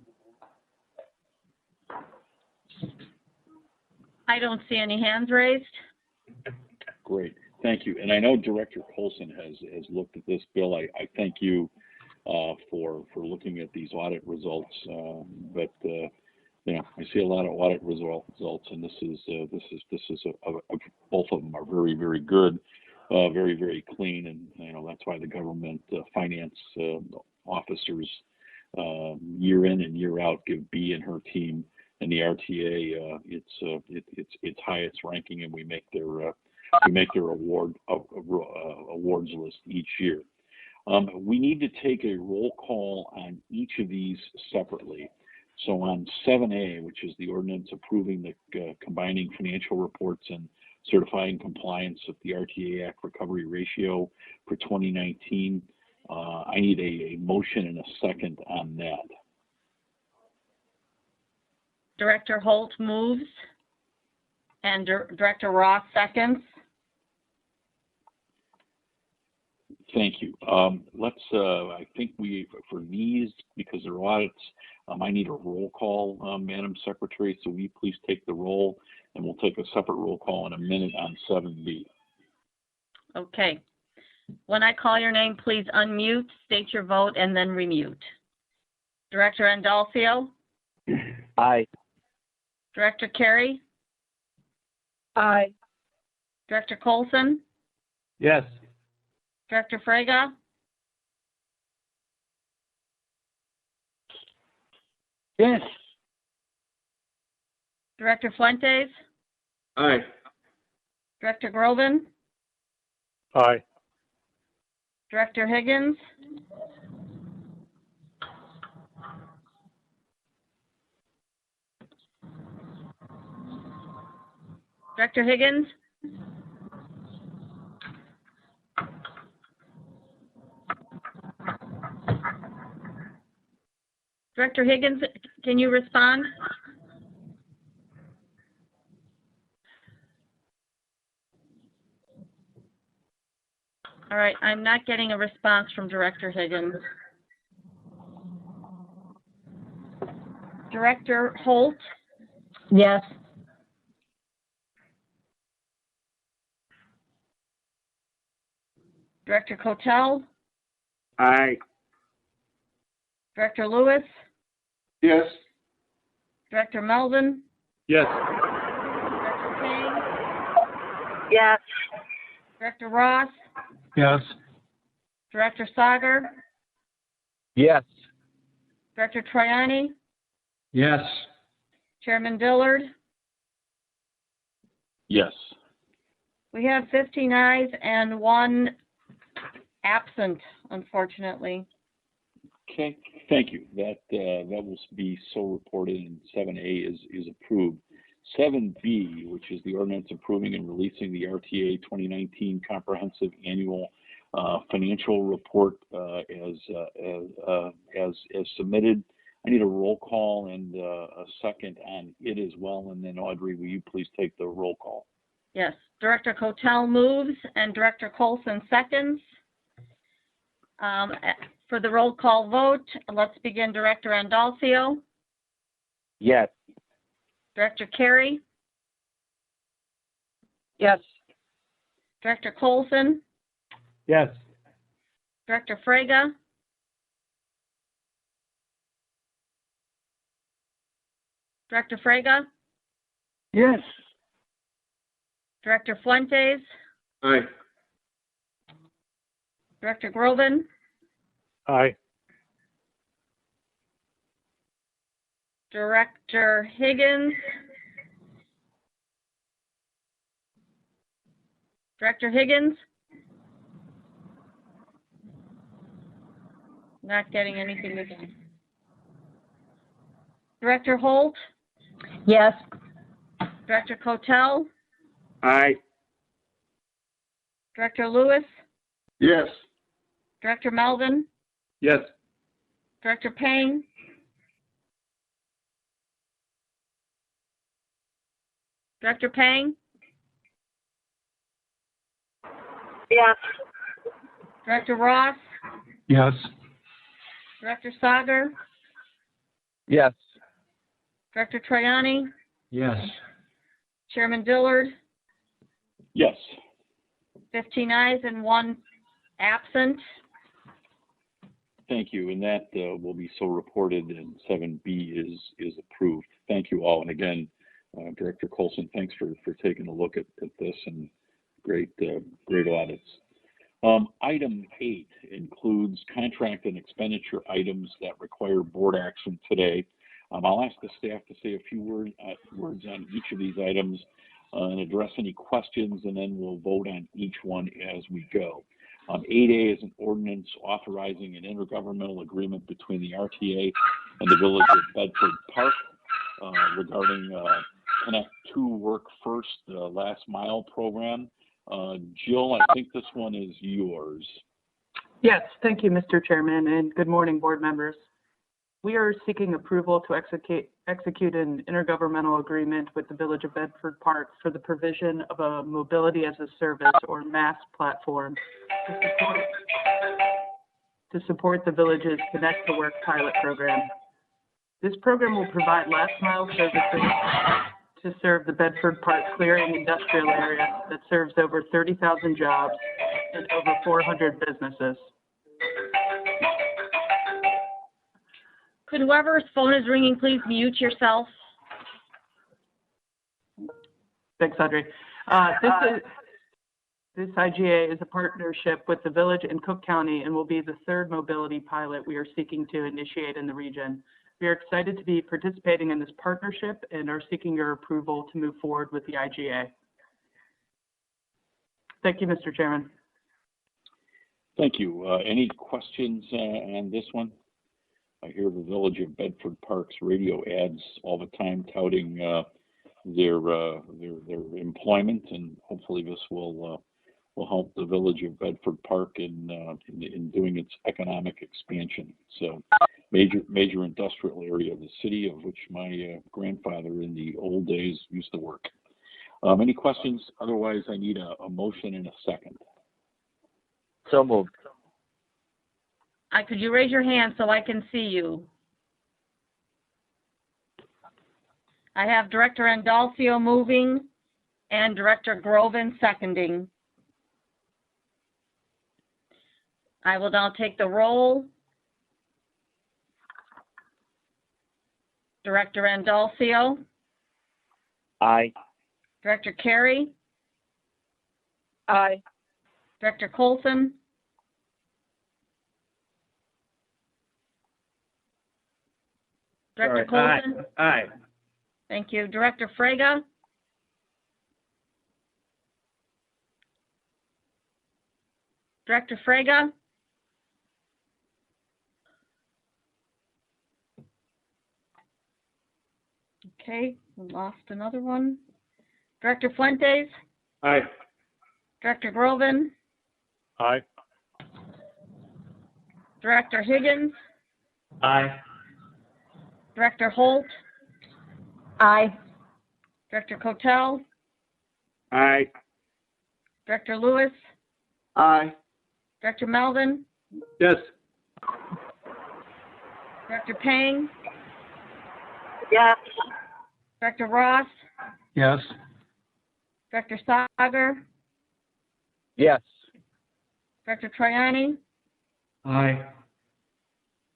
I don't see any hands raised. Great. Thank you. And I know Director Colson has looked at this, Bill. I thank you for looking at these audit results. I see a lot of audit results, and this is both of them are very, very good, very, very clean, and that's why the government finance officers year in and year out give B and her team and the RTA its highest ranking, and we make their awards list each year. We need to take a roll call on each of these separately. So on 7A, which is the ordinance approving the combining financial reports and certifying compliance with the RTA Act recovery ratio for 2019, I need a motion and a second on that. Director Holt moves and Director Ross seconds. Thank you. I think for these, because they're audits, I need a roll call, Madam Secretary, so will you please take the roll, and we'll take a separate roll call in a minute on 7B. Okay. When I call your name, please unmute, state your vote, and then remute. Director Andolfio? Aye. Director Carey? Aye. Director Colson? Yes. Director Frega? Yes. Director Fuentes? Aye. Director Groven? Aye. Director Higgins? Director Higgins? Director Higgins, can you respond? All right, I'm not getting a response from Director Higgins. Director Holt? Yes. Director Cotel? Aye. Director Lewis? Yes. Director Melvin? Yes. Director Payne? Yes. Director Ross? Yes. Director Sager? Yes. Director Troiani? Yes. Chairman Dillard? Yes. We have 15 ayes and 1 absent, unfortunately. Okay, thank you. That will be so reported, and 7A is approved. 7B, which is the ordinance approving and releasing the RTA 2019 Comprehensive Annual Financial Report as submitted. I need a roll call and a second on it as well. And then Audrey, will you please take the roll call? Yes, Director Cotel moves and Director Colson seconds. For the roll call vote, let's begin. Director Andolfio? Yes. Director Carey? Yes. Director Colson? Yes. Director Frega? Director Frega? Yes. Director Fuentes? Aye. Director Groven? Aye. Director Higgins? Director Higgins? Not getting anything again. Director Holt? Yes. Director Cotel? Aye. Director Lewis? Yes. Director Melvin? Yes. Director Payne? Director Payne? Yes. Director Ross? Yes. Director Sager? Yes. Director Troiani? Yes. Chairman Dillard? Yes. 15 ayes and 1 absent. Thank you, and that will be so reported, and 7B is approved. Thank you all, and again, Director Colson, thanks for taking a look at this, and great audits. Item 8 includes contract and expenditure items that require board action today. I'll ask the staff to say a few words on each of these items and address any questions, and then we'll vote on each one as we go. 8A is an ordinance authorizing an intergovernmental agreement between the RTA and the Village of Bedford Park regarding Connect 2 Work First, the last mile program. Jill, I think this one is yours. Yes, thank you, Mr. Chairman, and good morning, board members. We are seeking approval to execute an intergovernmental agreement with the Village of Bedford Park for the provision of a mobility as a service or MaaS platform to support the village's Connect to Work pilot program. This program will provide last mile services to serve the Bedford Park clearing industrial area that serves over 30,000 jobs and over 400 businesses. Could whoever's phone is ringing please mute yourself? Thanks, Audrey. This IGA is a partnership with the village and Cook County and will be the third mobility pilot we are seeking to initiate in the region. We are excited to be participating in this partnership and are seeking your approval to move forward with the IGA. Thank you, Mr. Chairman. Thank you. Any questions on this one? I hear the Village of Bedford Park's radio ads all the time touting their employment, and hopefully this will help the Village of Bedford Park in doing its economic expansion. So, major industrial area of the city, of which my grandfather in the old days used to work. Any questions? Otherwise, I need a motion and a second. So moved. Could you raise your hand so I can see you? I have Director Andolfio moving and Director Groven seconding. I will now take the roll. Director Andolfio. Aye. Director Carey. Aye. Director Colson. Director Colson. Aye. Thank you. Director Frega. Director Frega. Okay, we lost another one. Director Fuentes. Aye. Director Groven. Aye. Director Higgins. Aye. Director Holt. Aye. Director Cotel. Aye. Director Lewis. Aye. Director Melvin. Yes. Director Pang. Yes. Director Ross. Yes. Director Sager. Yes. Director Troiani. Aye.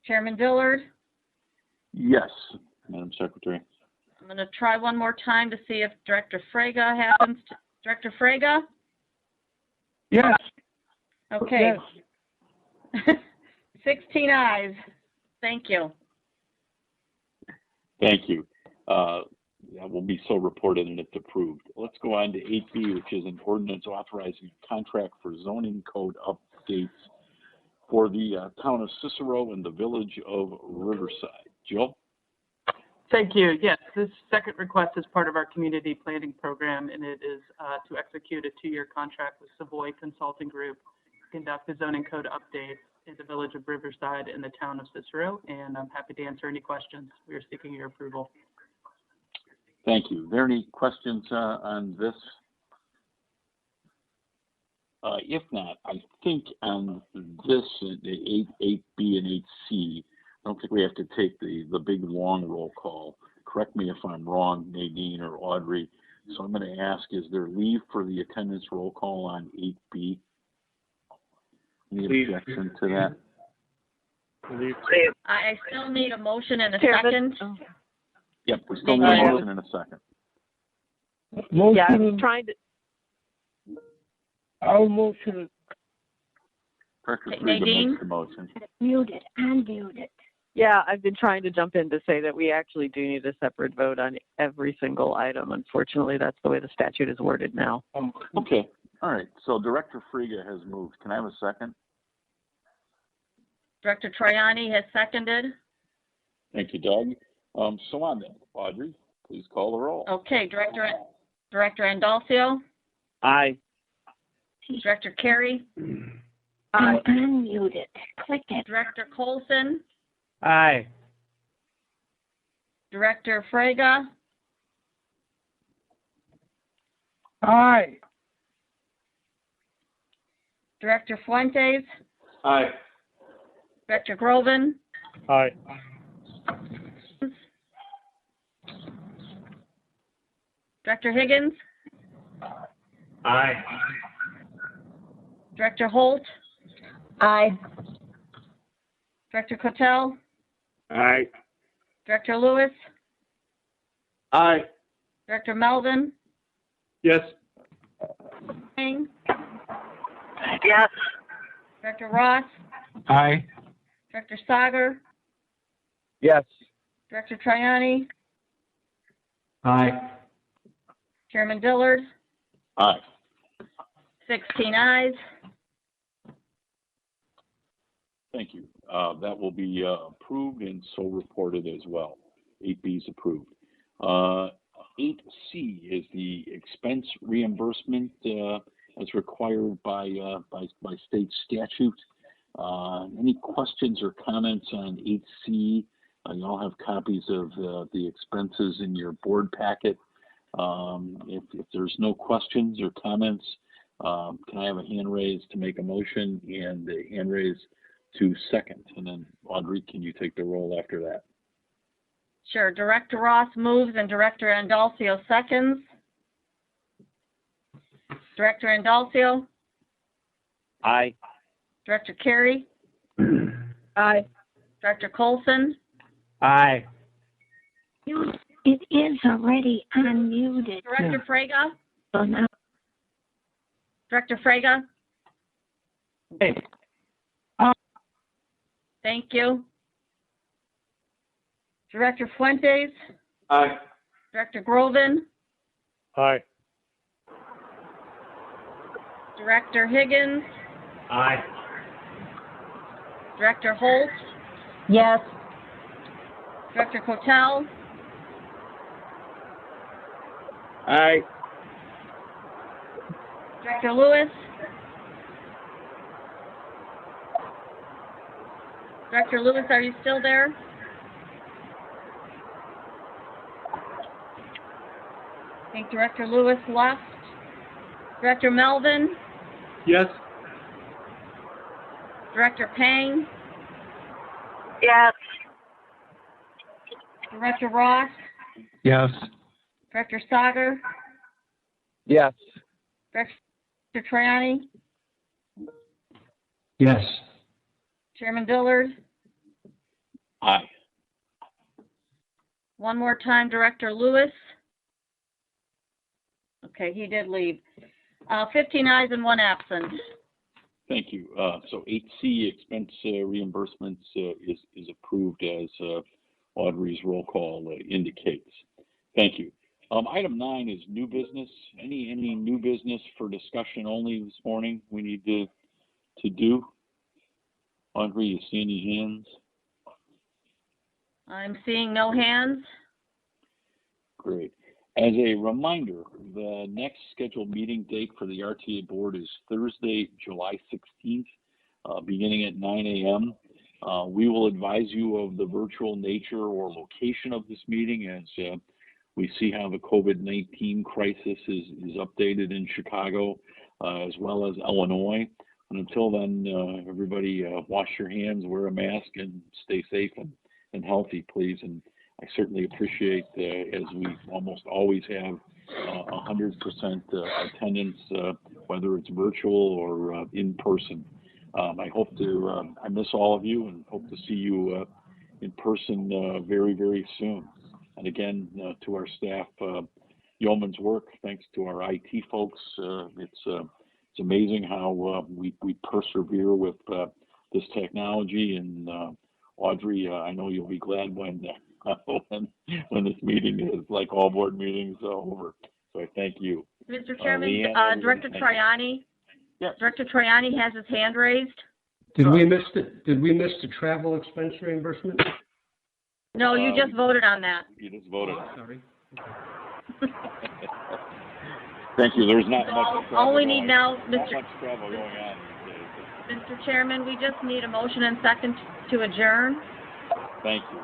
Chairman Dillard. Yes, Madam Secretary. I'm going to try one more time to see if Director Frega happens to. Director Frega? Yes. Okay. Yes. 16 ayes. Thank you. Thank you. That will be so reported and it's approved. Let's go on to 8B, which is an ordinance authorizing a contract for zoning code updates for the town of Cicero and the village of Riverside. Jill? Thank you. Yes, this second request is part of our community planning program, and it is to execute a 2-year contract with Savoy Consulting Group to conduct the zoning code updates in the village of Riverside and the town of Cicero, and I'm happy to answer any questions. We are seeking your approval. Thank you. Are there any questions on this? If not, I think on this, the 8B and 8C, I don't think we have to take the big long roll call. Correct me if I'm wrong, Nadine or Audrey. So I'm going to ask, is there leave for the attendance roll call on 8B? Any Leave. objection to that? I still need a motion and a Chairman? second. Yep, we still need a motion in a second. Yeah, I was trying to, I'll motion. Director Okay, Frieda Nadine? makes the motion. Muted, unmuted. yeah, I've been trying to jump in to say that we actually do need a separate vote on every single item. Unfortunately, that's the way the statute is worded now. Okay, all right. So Director Frieda has moved. Can I have a second? Director Troiani has seconded. Thank you, Doug. So on that, Audrey, please call the roll. Okay, Director Andolfio, Aye. Director Carey, I'm unmuted. Click it. Director Colson, Aye. Director Frega, Aye. Director Fuentes, Aye. Director Groven, Aye. Director Higgins, Aye. Director Holt, Aye. Director Cotel, Aye. Director Lewis, Aye. Director Melvin, Yes. King, Yes. Director Ross, Aye. Director Sager, Yes. Director Troiani, Aye. Chairman Dillard, Aye. 16 ayes. Thank you. That will be approved and so reported as well. 8B is approved. 8C is the expense reimbursement as required by state statute. Any questions or comments on 8C? You all have copies of the expenses in your board packet. If there's no questions or comments, can I have a hand raised to make a motion and a hand raised to second? And then Audrey, can you take the roll after that? Sure. Director Ross moves and Director Andolfio seconds. Director Andolfio, Aye. Director Carey, Aye. Director Colson, Aye. It is already unmuted. Director Frega, So now, Director Frega, Hey. thank you. Director Fuentes, Aye. Director Groven, Aye. Director Higgins, Aye. Director Holt, Yes. Director Cotel, Aye. Director Lewis, Director Lewis, are you still there? I think Director Lewis left. Director Melvin, Yes. Director Payne, Yes. Director Ross, Yes. Director Sager, Yes. Director Troiani, Yes. Chairman Dillard. Aye. One more time, Director Lewis. Okay, he did leave. 15 ayes and 1 absent. Thank you. So 8C, expense reimbursements, is approved as Audrey's roll call indicates. Thank you. Item 9 is new business. Any new business for discussion only this morning we need to do? Audrey, you see any hands? I'm seeing no hands. Great. As a reminder, the next scheduled meeting date for the RTA board is Thursday, July 16th, beginning at 9 a.m. We will advise you of the virtual nature or location of this meeting as we see how the COVID-19 crisis is updated in Chicago, as well as Illinois. And until then, everybody wash your hands, wear a mask, and stay safe and healthy, please. And I certainly appreciate, as we almost always have, 100% attendance, whether it's virtual or in person. I hope to, I miss all of you and hope to see you in person very, very soon. And again, to our staff, yeoman's work, thanks to our IT folks. It's amazing how we persevere with this technology. And Audrey, I know you'll be glad when when this meeting is, like all board meetings, over. So I thank you. Mr. Chairman, Leanne, Director Troiani. Yes. Director Troiani has his hand raised. Did we miss the travel expense reimbursement? No, you just voted on that. You just voted. Oh, sorry. Thank you. There's not much travel All we need now, not much travel going on these days. Mr. Chairman, we just need a motion and second to adjourn. Thank you.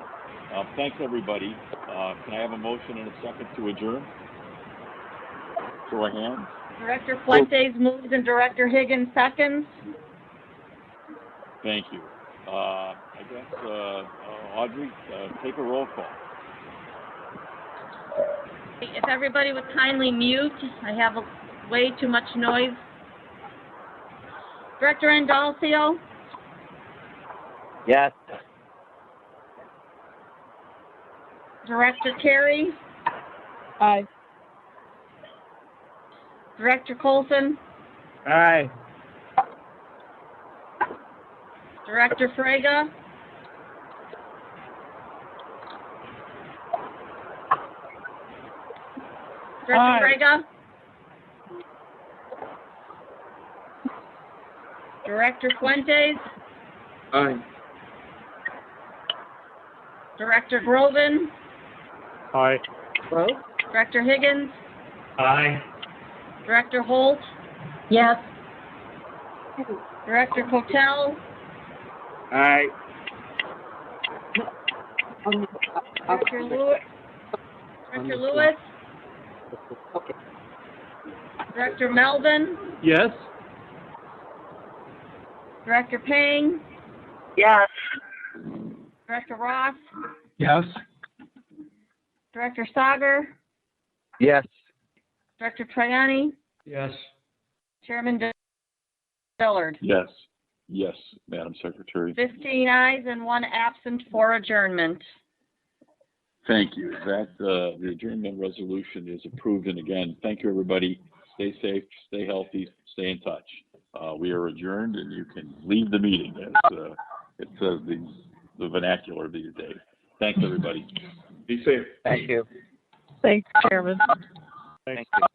Thanks, everybody. Can I have a motion and a second to adjourn? Show of hands. Director Fuentes moves and Director Higgins seconds. Thank you. I guess, Audrey, take a roll call. If everybody would kindly mute, I have way too much noise. Director Andolfio, Yes. Director Carey, Aye. Director Colson, Aye. Director Frega, Director Frega, Director Fuentes, Aye. Director Groven, Aye. Director Higgins, Aye. Director Holt, Yes. Director Cotel, Aye. Director Lewis, Director Melvin, Yes. Director Payne, Yes. Director Ross, Yes? Director Sager, Yes. Director Troiani, Yes. Chairman Dillard. Yes. Yes, Madam Secretary. 15 ayes and 1 absent for adjournment. Thank you. That, the adjournment resolution is approved. And again, thank you, everybody. Stay safe, stay healthy, stay in touch. We are adjourned and you can leave the meeting, as it says the vernacular these days. Thanks, everybody. Be safe. Thank you. Thanks, Chairman. Thank you.